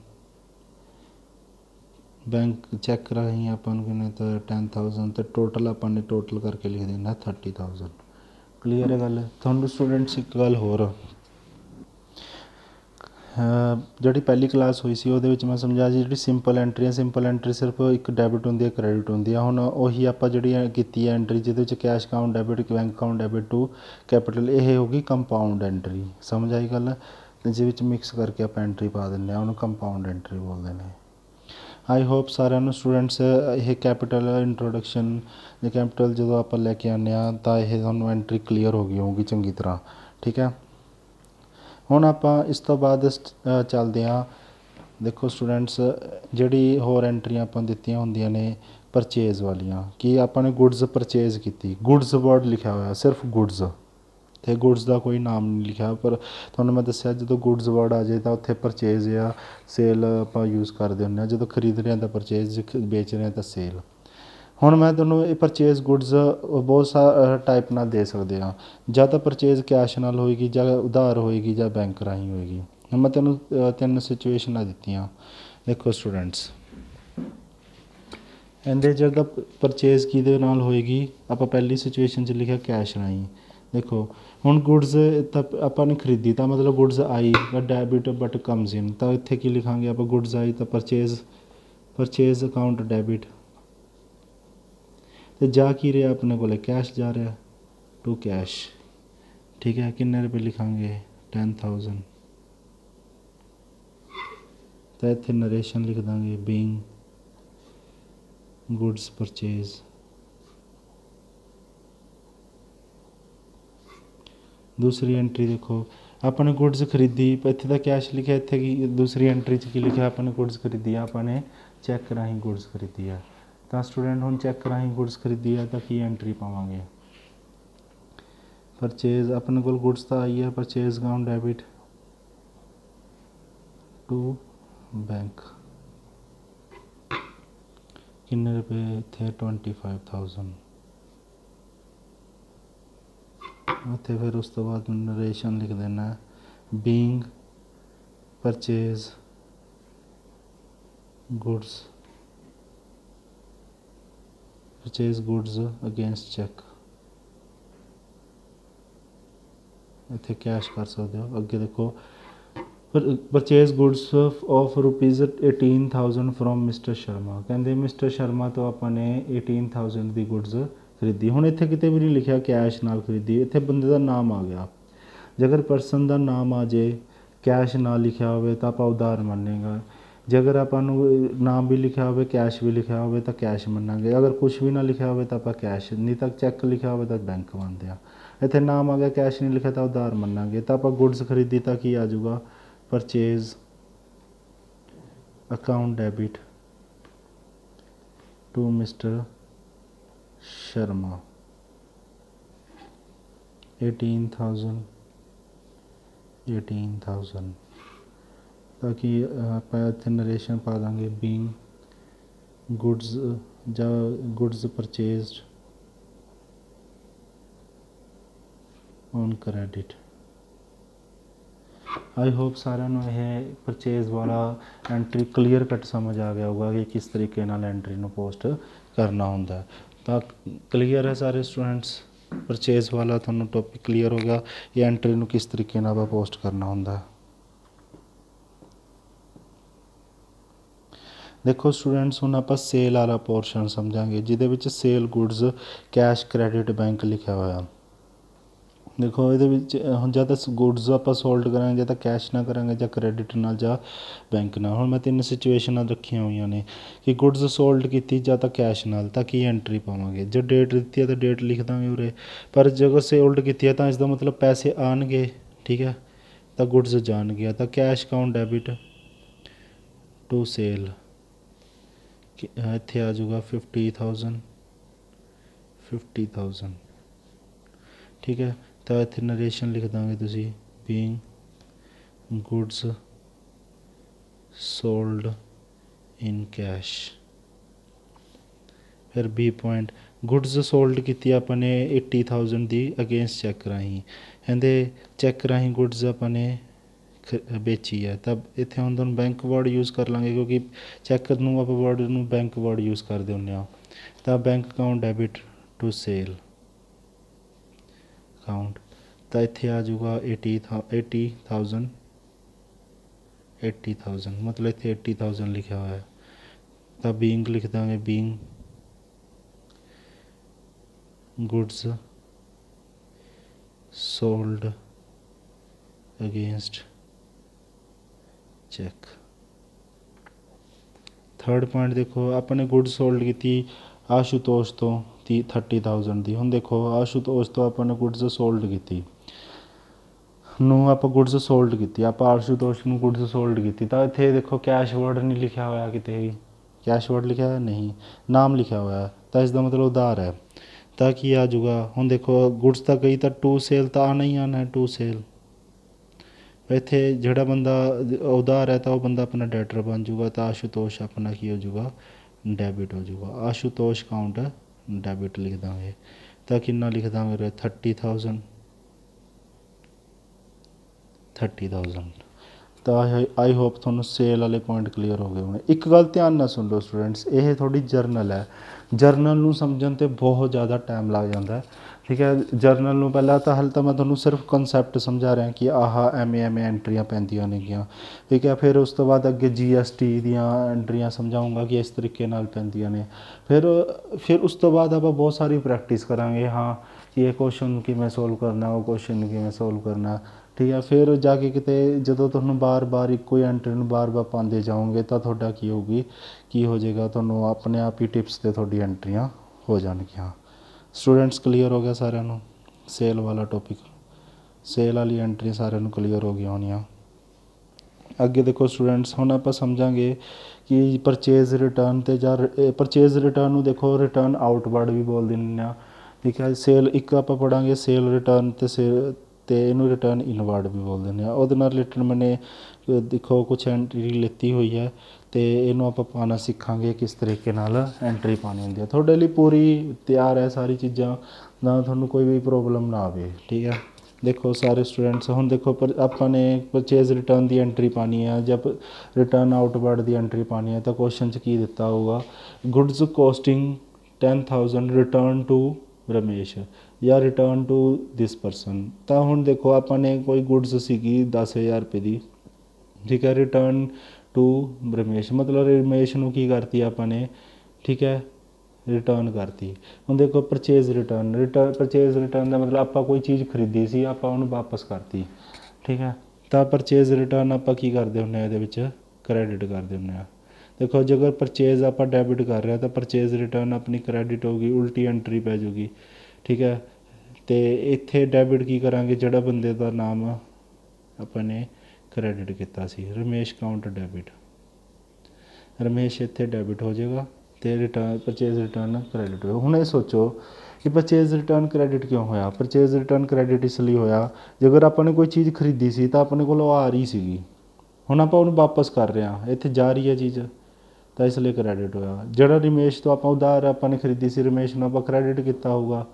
ਬੈਂਕ ਚੈੱਕ ਰਾਹੀਂ ਆਪਾਂ ਨੂੰ ਕਿੰਨਾ ਦਿੱਤਾ 10,000, ਅਤੇ ਟੋਟਲ ਆਪਾਂ ਨੇ ਟੋਟਲ ਕਰਕੇ ਲਿਖ ਦੇਣਾ 30,000। ਕਲੀਅਰ ਹੈ ਗੱਲ। ਤੁਹਾਨੂੰ ਸਟੂਡੈਂਟਸ ਇੱਕ ਗੱਲ ਹੋਰ, ਜਿਹੜੀ ਪਹਿਲੀ ਕਲਾਸ ਹੋਈ ਸੀ ਉਹਦੇ ਵਿੱਚ ਮੈਂ ਸਮਝਾਇਆ ਜੀ, ਜਿਹੜੀ ਸਿੰਪਲ ਐਂਟਰੀ ਸਿਰਫ ਇੱਕ ਡੈਬਿਟ ਹੁੰਦੀ ਹੈ, ਕ੍ਰੈਡਿਟ ਹੁੰਦੀ ਹੈ। ਹੁਣ ਉਹੀ ਆਪਾਂ ਜਿਹੜੀ ਕੀਤੀ ਹੈ ਐਂਟਰੀ ਜਿਹਦੇ ਵਿੱਚ cash account debit, bank account debit to capital, ਇਹ ਹੋ ਗਈ ਕੰਪਾਊਂਡ ਐਂਟਰੀ। ਸਮਝ ਆਈ ਗੱਲ। ਜਿਹਦੇ ਵਿੱਚ ਮਿਕਸ ਕਰਕੇ ਆਪਾਂ ਐਂਟਰੀ ਪਾ ਦਿੰਦੇ ਹਾਂ, ਉਹਨੂੰ ਕੰਪਾਊਂਡ ਐਂਟਰੀ ਬੋਲਦੇ ਨੇ। ਆਈ ਹੋਪ ਸਾਰਿਆਂ ਨੂੰ ਸਟੂਡੈਂਟਸ ਇਹ ਕੈਪੀਟਲ ਇੰਟਰੋਡਕਸ਼ਨ ਜਾਂ ਕੈਪੀਟਲ ਜਦੋਂ ਆਪਾਂ ਲੈ ਕੇ ਆਉਂਦੇ ਹਾਂ ਤਾਂ ਇਹ ਤੁਹਾਨੂੰ ਐਂਟਰੀ ਕਲੀਅਰ ਹੋ ਗਈ ਹੋਊਗੀ ਚੰਗੀ ਤਰ੍ਹਾਂ, ਠੀਕ ਹੈ। ਹੁਣ ਆਪਾਂ ਇਸ ਤੋਂ ਬਾਅਦ ਚੱਲਦੇ ਹਾਂ। ਦੇਖੋ ਸਟੂਡੈਂਟਸ ਜਿਹੜੀ ਹੋਰ ਐਂਟਰੀਆਂ ਆਪਾਂ ਦਿੱਤੀਆਂ ਹੁੰਦੀਆਂ ਨੇ ਪਰਚੇਜ਼ ਵਾਲੀਆਂ, ਕਿ ਆਪਾਂ ਨੇ ਗੁਡਸ ਪਰਚੇਜ਼ ਕੀਤੀ, ਗੁਡਸ ਵਰਡ ਲਿਖਿਆ ਹੋਇਆ ਸਿਰਫ ਗੁਡਸ, ਅਤੇ ਗੁਡਸ ਦਾ ਕੋਈ ਨਾਮ ਨਹੀਂ ਲਿਖਿਆ। ਪਰ ਤੁਹਾਨੂੰ ਮੈਂ ਦੱਸਿਆ ਜਦੋਂ ਗੁਡਸ ਵਰਡ ਆ ਜਾਏ ਤਾਂ ਉੱਥੇ ਪਰਚੇਜ਼ ਜਾਂ ਸੇਲ ਆਪਾਂ ਯੂਜ਼ ਕਰਦੇ ਹੁੰਦੇ ਹਾਂ। ਜਦੋਂ ਖਰੀਦ ਰਹੇ ਹਾਂ ਤਾਂ ਪਰਚੇਜ਼, ਵੇਚ ਰਹੇ ਹਾਂ ਤਾਂ ਸੇਲ। ਹੁਣ ਮੈਂ ਤੁਹਾਨੂੰ ਇਹ ਪਰਚੇਜ਼ ਗੁਡਸ ਬਹੁਤ ਟਾਈਪ ਨਾਲ ਦੇ ਸਕਦੇ ਹਾਂ, ਜਾਂ ਤਾਂ ਪਰਚੇਜ਼ ਕੈਸ਼ ਨਾਲ ਹੋਏਗੀ, ਜਾਂ ਉਧਾਰ ਹੋਏਗੀ, ਜਾਂ ਬੈਂਕ ਰਾਹੀਂ ਹੋਏਗੀ। ਹੁਣ ਮੈਂ ਤੁਹਾਨੂੰ 3 ਸਿਚੁਏਸ਼ਨਾਂ ਦਿੱਤੀਆਂ। ਦੇਖੋ ਸਟੂਡੈਂਟਸ ਇਹਦੇ ਜਦੋਂ ਪਰਚੇਜ਼ ਕਿਹਦੇ ਨਾਲ ਹੋਏਗੀ, ਆਪਾਂ ਪਹਿਲੀ ਸਿਚੁਏਸ਼ਨ 'ਚ ਲਿਖਿਆ ਕੈਸ਼ ਰਾਹੀਂ। ਦੇਖੋ ਹੁਣ ਗੁਡਸ ਤਾਂ ਆਪਾਂ ਨੇ ਖਰੀਦੀ ਤਾਂ ਮਤਲਬ ਗੁਡਸ ਆਈ, ਡੈਬਿਟ ਬਟ ਕਮਸ ਇਨ, ਤਾਂ ਇੱਥੇ ਕੀ ਲਿਖਾਂਗੇ ਆਪਾਂ, ਗੁਡਸ ਆਈ ਤਾਂ ਪਰਚੇਜ਼ ਅਕਾਊਂਟ ਡੈਬਿਟ, ਅਤੇ ਜਾ ਕੀ ਰਿਹਾ ਆਪਣੇ ਕੋਲ, ਕੈਸ਼ ਜਾ ਰਿਹਾ ਟੂ ਕੈਸ਼, ਠੀਕ ਹੈ। ਕਿੰਨੇ ਰੁਪਏ ਲਿਖਾਂਗੇ 10,000, ਤਾਂ ਇੱਥੇ ਨਰੇਸ਼ਨ ਲਿਖ ਦਾਂਗੇ ਬੀਇੰਗ ਗੁਡਸ ਪਰਚੇਜ਼। ਦੂਸਰੀ ਐਂਟਰੀ ਦੇਖੋ ਆਪਾਂ ਨੇ ਗੁਡਸ ਖਰੀਦੀ, ਇੱਥੇ ਤਾਂ ਕੈਸ਼ ਲਿਖਿਆ, ਇੱਥੇ ਕੀ ਦੂਸਰੀ ਐਂਟਰੀ 'ਚ ਕੀ ਲਿਖਿਆ, ਆਪਾਂ ਨੇ ਗੁਡਸ ਖਰੀਦੀ ਆ, ਆਪਾਂ ਨੇ ਚੈੱਕ ਰਾਹੀਂ ਗੁਡਸ ਖਰੀਦੀ ਆ। ਤਾਂ ਸਟੂਡੈਂਟ ਹੁਣ ਚੈੱਕ ਰਾਹੀਂ ਗੁਡਸ ਖਰੀਦੀ ਆ ਤਾਂ ਕੀ ਐਂਟਰੀ ਪਾਵਾਂਗੇ, ਪਰਚੇਜ਼, ਆਪਣੇ ਕੋਲ ਗੁਡਸ ਤਾਂ ਆਈ ਹੈ, purchase account debit to bank. ਕਿੰਨੇ ਰੁਪਏ ਇੱਥੇ 25,000, ਉੱਥੇ ਫਿਰ ਉਸ ਤੋਂ ਬਾਅਦ ਨਰੇਸ਼ਨ ਲਿਖ ਦੇਣਾ being purchase goods against check, ਇੱਥੇ ਕੈਸ਼ ਕਰ ਸਕਦੇ ਹੋ। ਅੱਗੇ ਦੇਖੋ purchase goods of rupees 18,000 from mister Sharma. कहते मिस्टर शर्मा तो अपने 18,000 की गुड्स खरीदी। हुण इत्थे किते भी नहीं लिखा कैश नाल खरीदी, इत्थे बंदे का नाम आ गया। जेकर परसन का नाम आ जाए कैश ना लिखा हो तो आप उधार मन्नेगा। जे अगर ਆਪਾਂ नाम भी लिखा हो कैश भी लिखा हो तो कैश मन्नांगे। अगर कुछ भी ना लिखा हो तो आप कैश, नहीं तो चैक लिखा हो तो बैंक मनते हैं। इतने नाम आ गया कैश नहीं लिखा तो उधार मन्नांगे। तो आप गुड्स खरीदी तो की आ जाऊगा purchase account debit to mister Sharma 18,000 ताकि आप इतने नरेशन पा देंगे बीइंग गुड्स ਜਾਂ goods purchased on credit. I hope सारे यह परचेज वाला एंट्री क्लीयर कट समझ आ गया होगा कि किस तरीके नाल एंट्री नू पोस्ट करना होंदा है। तो क्लीयर है सारे स्टूडेंट्स, परचेज वाला थोड़ा टॉपिक क्लीयर हो गया, ये एंट्री नू किस तरीके नाल पोस्ट करना होंदा है। देखो स्टूडेंट्स हुण आपां सेल वाला पोर्शन समझांगे जिहदे विच sale goods cash credit bank लिखा होया। देखो ये हम जब गुड्स आप सोल्ड करेंगे ਜਾਂ ਤਾਂ कैश ना करेंगे ਜਾਂ क्रेडिट नाल ਜਾਂ बैंक नाल। हुण मैं 3 सिचुएशनां रखियां हुई ने कि गुड्स सोल्ड की ਜਾਂ ਤਾਂ कैश नाल ਤਾਂ की एंट्री पावांगे। जो डेट दी है तो डेट लिख देंगे उरे, पर जो सोल्ड की है तो इसका मतलब पैसे आएंगे, ठीक है, तो गुड्स जान गया। तो cash account debit to sale इत्थे आ जाऊगा 50,000, ठीक है। तो इत्थे नरेशन लिख देंगे तुसी being goods sold in cash. फिर बी पॉइंट गुड्स सोल्ड की अपने 80,000 की अगेंस्ट चैक राही, कहते चैक राही गुड्स अपने बेची है। तब इतने हम तुम बैंक वर्ड यूज़ कर लेंगे क्योंकि चैक नू आप वर्ड नू बैंक वर्ड यूज़ करते होंगे। तो bank account debit to sale account तो इत्थे आ जाऊगा 80,000 मतलब इत्थे 80,000 लिखा हुआ है। तो बीइंग लिख देंगे being goods sold against cheque. Third point देखो अपने गुड्स सोल्ड की आशुतोष तो 30,000 की। हम देखो आशुतोष तो अपने गुड्स सोल्ड की नू आप गुड्स सोल्ड की आप आशुतोष नू गुड्स सोल्ड की। तो इतने देखो कैश वर्ड नहीं लिखा हुआ कितने भी, कैश वर्ड लिखा है नहीं, नाम लिखा हुआ है तो इसका मतलब उधार है। तो की आ जाऊगा हम देखो गुड्स तो कही तो टू सेल तो आना ही आना है टू सेल। इत्थे जोड़ा बंदा उधार है तो वह बंदा अपना डेटर बन जाऊगा। तो आशुतोष अपना की हो जाऊगा डेबिट हो जाऊगा। आशुतोष अकाउंट डेबिट लिख देंगे। तो कितना लिख देंगे 30,000। तो आई होप थोड़ा सेल वाले पॉइंट क्लीयर हो गए होने। एक गल ध्यान ना सुन लो स्टूडेंट्स, ये थोड़ी जर्नल है, जर्नल नू समझण ते बहुत ज़्यादा टाइम लग जाता है, ठीक है। जर्नल नू पहला तो हाल तो मैं थोड़ा सिर्फ कंसैप्ट समझा रहा कि आह एवें एंट्रियां पैंदियां नेगियां, ठीक है। फिर उस तो बाद अगे GST दियां एंट्रियां समझाऊँगा कि इस तरीके नाल पैंदियां ने। फिर उस तो बाद आप बहुत सारी प्रैक्टिस करांगे, हाँ कि ये क्वेश्चन किवें सोल्व करना, वो क्वेश्चन किवें सोल्व करना, ठीक है। फिर जाके किते जो तुहानूं बार बार इक्को ही एंट्री नूं बार बार पाते जाओगे तो तुहाडा की होगी की हो जाएगा, तुहानूं अपने आप ही टिप्स ते तुहाडी एंट्रियां हो जाणगियां। स्टूडेंट्स क्लीयर हो गया सारिਆਂ ਨੂੰ सेल वाला टॉपिक, सेल वाली एंट्री सारिਆਂ ਨੂੰ क्लीयर हो गई होनियां। अगे देखो स्टूडेंट्स हुण आपां समझांगे कि परचेज रिटर्न ते जां परचेज रिटर्न नूं देखो रिटर्न आउटवर्ड भी बोल दिंदे आ, ठीक है। सेल एक आपां पढ़ांगे सेल रिटर्न ते इनू रिटर्न इनवर्ड भी बोल दें। उहदे नाल रिलेटेड मैंने देखो कुछ एंट्री लेती हुई है तो इनू आप पाना सीखांगे किस तरीके नाल एंट्री पानी होंदी है। थोड़े लिए पूरी तैयार है सारी चीज़ां, ना थोड़ा कोई भी प्रॉब्लम ना आवे, ठीक है। देखो सारे स्टूडेंट्स हुण देखो पर आपने परचेज रिटर्न की एंट्री पानी है, जब रिटर्न आउटवर्ड की एंट्री पानी है तो क्वेश्चन च की दिता होगा goods costing 10,000 return to Ramesh या रिटर्न टू दिस परसन। तो हुण देखो आपने कोई गुड्स सी 10,000 रुपये की ठीक है। रिटर्न टू रमेश, मतलब रमेश ਨੂੰ ਕੀ ਕਰਤੀ ਆਪਾਂ ਨੇ, ਠੀਕ ਹੈ, ਰਿਟਰਨ ਕਰਤੀ। ਹੁਣ ਦੇਖੋ ਪਰਚੇਜ਼ ਰਿਟਰਨ, ਪਰਚੇਜ਼ ਰਿਟਰਨ ਦਾ ਮਤਲਬ ਆਪਾਂ ਕੋਈ ਚੀਜ਼ ਖਰੀਦੀ ਸੀ, ਆਪਾਂ ਉਹਨੂੰ ਵਾਪਸ ਕਰਤੀ, ਠੀਕ ਹੈ। ਤਾਂ ਪਰਚੇਜ਼ ਰਿਟਰਨ ਆਪਾਂ ਕੀ ਕਰਦੇ ਹੁੰਦੇ ਹਾਂ, ਇਹਦੇ ਵਿੱਚ ਕ੍ਰੈਡਿਟ ਕਰਦੇ ਹੁੰਦੇ ਹਾਂ। ਦੇਖੋ ਜੇਕਰ ਪਰਚੇਜ਼ ਆਪਾਂ ਡੈਬਿਟ ਕਰ ਰਹੇ ਹਾਂ ਤਾਂ ਪਰਚੇਜ਼ ਰਿਟਰਨ ਆਪਣੀ ਕ੍ਰੈਡਿਟ ਹੋ ਗਈ, ਉਲਟੀ ਐਂਟਰੀ ਪੈ ਜੂਗੀ, ਠੀਕ ਹੈ। ਅਤੇ ਇੱਥੇ ਡੈਬਿਟ ਕੀ ਕਰਾਂਗੇ, ਜਿਹੜਾ ਬੰਦੇ ਦਾ ਨਾਮ ਆਪਾਂ ਨੇ ਕ੍ਰੈਡਿਟ ਕੀਤਾ ਸੀ, ਰਮੇਸ਼ ਕਾਊਂਟ ਡੈਬਿਟ, ਰਮੇਸ਼ ਇੱਥੇ ਡੈਬਿਟ ਹੋ ਜਾਏਗਾ ਅਤੇ ਰਿਟਰਨ ਪਰਚੇਜ਼ ਰਿਟਰਨ ਕ੍ਰੈਡਿਟ ਹੋਇਆ। ਹੁਣ ਇਹ ਸੋਚੋ ਕਿ ਪਰਚੇਜ਼ ਰਿਟਰਨ ਕ੍ਰੈਡਿਟ ਕਿਉਂ ਹੋਇਆ। ਪਰਚੇਜ਼ ਰਿਟਰਨ ਕ੍ਰੈਡਿਟ ਇਸ ਲਈ ਹੋਇਆ, ਜੇਕਰ ਆਪਾਂ ਨੇ ਕੋਈ ਚੀਜ਼ ਖਰੀਦੀ ਸੀ ਤਾਂ ਆਪਣੇ ਕੋਲ ਉਹ ਆ ਰਹੀ ਸੀਗੀ, ਹੁਣ ਆਪਾਂ ਉਹਨੂੰ ਵਾਪਸ ਕਰ ਰਹੇ ਹਾਂ, ਇੱਥੇ ਜਾ ਰਹੀ ਹੈ ਚੀਜ਼, ਤਾਂ ਇਸ ਲਈ ਕ੍ਰੈਡਿਟ ਹੋਇਆ। ਜਿਹੜਾ ਰਮੇਸ਼ ਤੋਂ ਆਪਾਂ ਉਧਾਰ ਆਪਾਂ ਨੇ ਖਰੀਦੀ ਸੀ, ਰਮੇਸ਼ ਨੂੰ ਆਪਾਂ ਕ੍ਰੈਡਿਟ ਕੀਤਾ ਹੋਊਗਾ।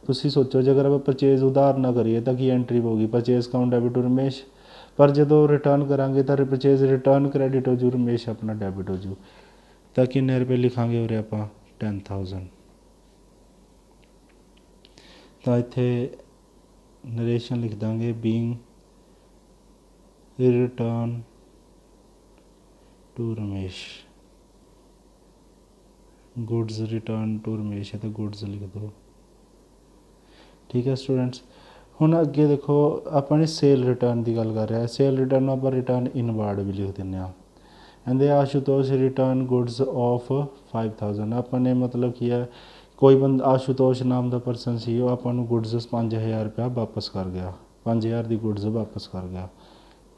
ਤੁਸੀਂ ਸੋਚੋ ਜੇਕਰ ਆਪਾਂ ਪਰਚੇਜ਼ ਉਧਾਰ ਨਾ ਕਰੀਏ ਤਾਂ ਕੀ ਐਂਟਰੀ ਹੋਊਗੀ, purchase account debit to Ramesh. ਪਰ ਜਦੋਂ ਰਿਟਰਨ ਕਰਾਂਗੇ ਤਾਂ ਪਰਚੇਜ਼ ਰਿਟਰਨ ਕ੍ਰੈਡਿਟ ਹੋ ਜੂ, ਰਮੇਸ਼ ਆਪਣਾ ਡੈਬਿਟ ਹੋ ਜੂ। ਤਾਂ ਕਿੰਨੇ ਰੁਪਏ ਲਿਖਾਂਗੇ ਉਰੇ ਆਪਾਂ, 10,000। ਤਾਂ ਇੱਥੇ ਨਰੇਸ਼ਨ ਲਿਖ ਦਾਂਗੇ, being return to Ramesh, goods return to Ramesh ਹੈ ਤਾਂ ਗੁਡਸ ਲਿਖ ਦਿਓ, ਠੀਕ ਹੈ ਸਟੂਡੈਂਟਸ। ਹੁਣ ਅੱਗੇ ਦੇਖੋ ਆਪਾਂ ਨੇ ਸੇਲ ਰਿਟਰਨ ਦੀ ਗੱਲ ਕਰ ਰਿਹਾ, ਸੇਲ ਰਿਟਰਨ ਨੂੰ ਆਪਾਂ ਰਿਟਰਨ ਇਨਵਾਰਡ ਵੀ ਲਿਖ ਦਿੰਦੇ ਹਾਂ। ਕਹਿੰਦੇ ਆਸ਼ੂਤੋਸ਼ ਰਿਟਰਨ ਗੁਡਸ ਆਫ 5,000, ਆਪਾਂ ਨੇ ਮਤਲਬ ਕੀ ਹੈ, ਕੋਈ ਬੰਦਾ ਆਸ਼ੂਤੋਸ਼ ਨਾਮ ਦਾ ਪਰਸਨ ਸੀ, ਉਹ ਆਪਾਂ ਨੂੰ ਗੁਡਸ 5,000 ਰੁਪਇਆ ਵਾਪਸ ਕਰ ਗਿਆ, 5,000 ਦੀ ਗੁਡਸ ਵਾਪਸ ਕਰ ਗਿਆ।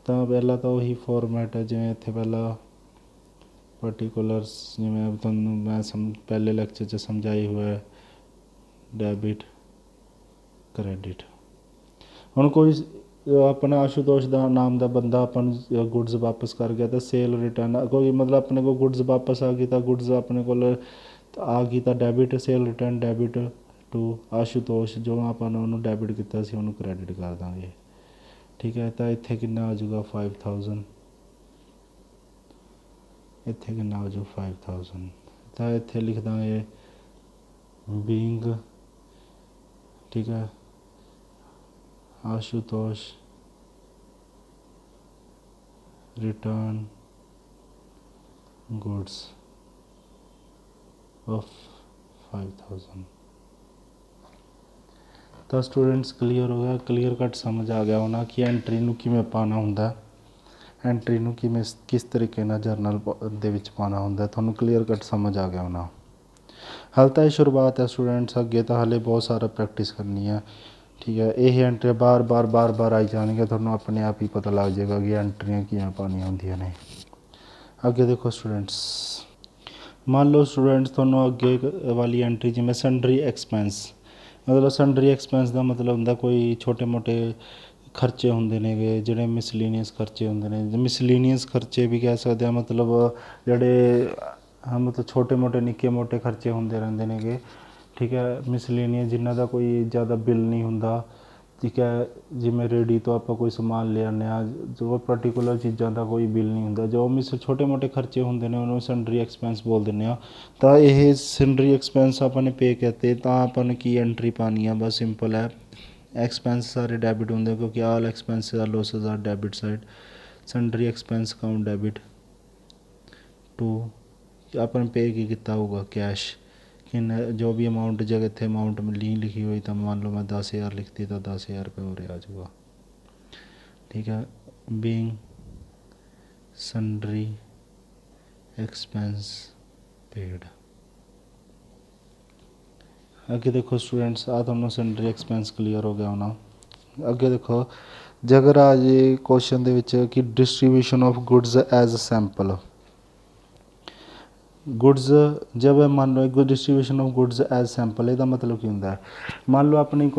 ਤਾਂ ਪਹਿਲਾਂ ਤਾਂ ਉਹੀ ਫੋਰਮੈਟ ਹੈ ਜਿਵੇਂ ਇੱਥੇ ਪਹਿਲਾਂ ਪਰਟੀਕੂਲਰਸ, ਜਿਵੇਂ ਤੁਹਾਨੂੰ ਮੈਂ ਪਹਿਲੇ ਲੈਕਚਰ 'ਚ ਸਮਝਾਈ ਹੋਇਆ, ਡੈਬਿਟ ਕ੍ਰੈਡਿਟ। ਹੁਣ ਕੋਈ ਆਪਣਾ ਆਸ਼ੂਤੋਸ਼ ਦਾ ਨਾਮ ਦਾ ਬੰਦਾ ਆਪਾਂ ਨੂੰ ਗੁਡਸ ਵਾਪਸ ਕਰ ਗਿਆ ਤਾਂ ਸੇਲ ਰਿਟਰਨ, ਕੋਈ ਮਤਲਬ ਆਪਣੇ ਕੋਲ ਗੁਡਸ ਵਾਪਸ ਆ ਗਈ ਤਾਂ ਗੁਡਸ ਆਪਣੇ ਕੋਲ ਆ ਗਈ ਤਾਂ debit, sale return debit to Ashutosh, ਜੋ ਆਪਾਂ ਨੇ ਉਹਨੂੰ ਡੈਬਿਟ ਕੀਤਾ ਸੀ ਉਹਨੂੰ ਕ੍ਰੈਡਿਟ ਕਰ ਦਾਂਗੇ, ਠੀਕ ਹੈ। ਤਾਂ ਇੱਥੇ ਕਿੰਨਾ ਆ ਜਾਊਗਾ, 5,000, ਇੱਥੇ ਕਿੰਨਾ ਹੋ ਜਾਊ 5,000। ਤਾਂ ਇੱਥੇ ਲਿਖ ਦਾਂਗੇ ਬੀਇੰਗ, ਠੀਕ ਹੈ, ਆਸ਼ੂਤੋਸ਼ ਰਿਟਰਨ ਗੁਡਸ ਆਫ 5,000। ਤਾਂ ਸਟੂਡੈਂਟਸ ਕਲੀਅਰ ਹੋ ਗਿਆ, ਕਲੀਅਰ ਕੱਟ ਸਮਝ ਆ ਗਿਆ ਹੋਣਾ ਕਿ ਐਂਟਰੀ ਨੂੰ ਕਿਵੇਂ ਪਾਉਣਾ ਹੁੰਦਾ, ਐਂਟਰੀ ਨੂੰ ਕਿਵੇਂ ਕਿਸ ਤਰੀਕੇ ਨਾਲ ਜਰਨਲ ਦੇ ਵਿੱਚ ਪਾਉਣਾ ਹੁੰਦਾ, ਤੁਹਾਨੂੰ ਕਲੀਅਰ ਕੱਟ ਸਮਝ ਆ ਗਿਆ ਹੋਣਾ। ਹਾਲੇ ਤਾਂ ਇਹ ਸ਼ੁਰੂਆਤ ਹੈ ਸਟੂਡੈਂਟਸ, ਅੱਗੇ ਤਾਂ ਹਾਲੇ ਬਹੁਤ ਸਾਰਾ ਪ੍ਰੈਕਟਿਸ ਕਰਨੀ ਹੈ, ਠੀਕ ਹੈ। ਇਹ ਐਂਟਰੀ ਬਾਰ ਬਾਰ ਆਈ ਜਾਣਗੀਆਂ, ਤੁਹਾਨੂੰ ਆਪਣੇ ਆਪ ਹੀ ਪਤਾ ਲੱਗ ਜਾਏਗਾ ਕਿ ਐਂਟਰੀਆਂ ਕਿਵੇਂ ਪਾਉਣੀਆਂ ਹੁੰਦੀਆਂ ਨੇ। ਅੱਗੇ ਦੇਖੋ ਸਟੂਡੈਂਟਸ, ਮੰਨ ਲਓ ਸਟੂਡੈਂਟਸ ਤੁਹਾਨੂੰ ਅੱਗੇ ਵਾਲੀ ਐਂਟਰੀ ਜਿਵੇਂ ਸੰਡਰੀ ਐਕਸਪੈਂਸ, ਮਤਲਬ ਸੰਡਰੀ ਐਕਸਪੈਂਸ ਦਾ ਮਤਲਬ ਹੁੰਦਾ ਕੋਈ ਛੋਟੇ ਮੋਟੇ ਖਰਚੇ ਹੁੰਦੇ ਨੇਗੇ, ਜਿਹੜੇ ਮਿਸਲੀਨੀਅਸ ਖਰਚੇ ਹੁੰਦੇ ਨੇ, ਮਿਸਲੀਨੀਅਸ ਖਰਚੇ ਵੀ ਕਹਿ ਸਕਦੇ ਹਾਂ, ਮਤਲਬ ਜਿਹੜੇ ਮਤਲਬ ਛੋਟੇ ਮੋਟੇ ਨਿੱਕੇ ਮੋਟੇ ਖਰਚੇ ਹੁੰਦੇ ਰਹਿੰਦੇ ਨੇਗੇ, ਠੀਕ ਹੈ। ਮਿਸਲੀਨੀਅਸ ਜਿਨ੍ਹਾਂ ਦਾ ਕੋਈ ਜ਼ਿਆਦਾ ਬਿੱਲ ਨਹੀਂ ਹੁੰਦਾ, ਠੀਕ ਹੈ। ਜਿਵੇਂ ਰੇਹੜੀ ਤੋਂ ਆਪਾਂ ਕੋਈ ਸਮਾਨ ਲੈ ਆਉਂਦੇ ਹਾਂ, ਜੋ ਪਰਟੀਕੂਲਰ ਚੀਜ਼ਾਂ ਦਾ ਕੋਈ ਬਿੱਲ ਨਹੀਂ ਹੁੰਦਾ, ਜੋ ਛੋਟੇ ਮੋਟੇ ਖਰਚੇ ਹੁੰਦੇ ਨੇ ਉਹਨੂੰ ਸੰਡਰੀ ਐਕਸਪੈਂਸ ਬੋਲ ਦਿੰਦੇ ਹਾਂ। ਤਾਂ ਇਹ ਸੰਡਰੀ ਐਕਸਪੈਂਸ ਆਪਾਂ ਨੇ ਪੇ ਕੀਤੇ ਤਾਂ ਆਪਾਂ ਨੇ ਕੀ ਐਂਟਰੀ ਪਾਉਣੀ ਆ, ਬਸ ਸਿੰਪਲ ਹੈ। ਐਕਸਪੈਂਸ ਸਾਰੇ ਡੈਬਿਟ ਹੁੰਦੇ ਕਿਉਂਕਿ all expenses are losses are debit side, sundry expense account debit to, ਆਪਾਂ ਨੇ ਪੇ ਕੀ ਕੀਤਾ ਹੋਊਗਾ, ਕੈਸ਼, ਕਿੰਨਾ ਜੋ ਵੀ ਅਮਾਊਂਟ, ਜਗ੍ਹਾ ਇੱਥੇ ਅਮਾਊਂਟ ਨਹੀਂ ਲਿਖੀ ਹੋਈ ਤਾਂ ਮੰਨ ਲਓ ਮੈਂ 10,000 ਲਿਖਤੀ ਤਾਂ 10,000 ਰੁਪਏ ਉਰੇ ਆ ਜਾਊਗਾ, ਠੀਕ ਹੈ। Being sundry expense paid. ਅੱਗੇ ਦੇਖੋ ਸਟੂਡੈਂਟਸ, ਆ ਤੁਹਾਨੂੰ ਸੰਡਰੀ ਐਕਸਪੈਂਸ ਕਲੀਅਰ ਹੋ ਗਿਆ ਹੋਣਾ। ਅੱਗੇ ਦੇਖੋ ਜੇਕਰ ਆ ਜੇ ਕੁਐਸਚਨ ਦੇ ਵਿੱਚ ਕਿ distribution of goods as sample, goods ਜਬ ਮੰਨ ਲਓ ਇੱਕ distribution of goods as sample, ਇਹਦਾ ਮਤਲਬ ਕੀ ਹੁੰਦਾ ਹੈ। ਮੰਨ ਲਓ ਆਪਣੀ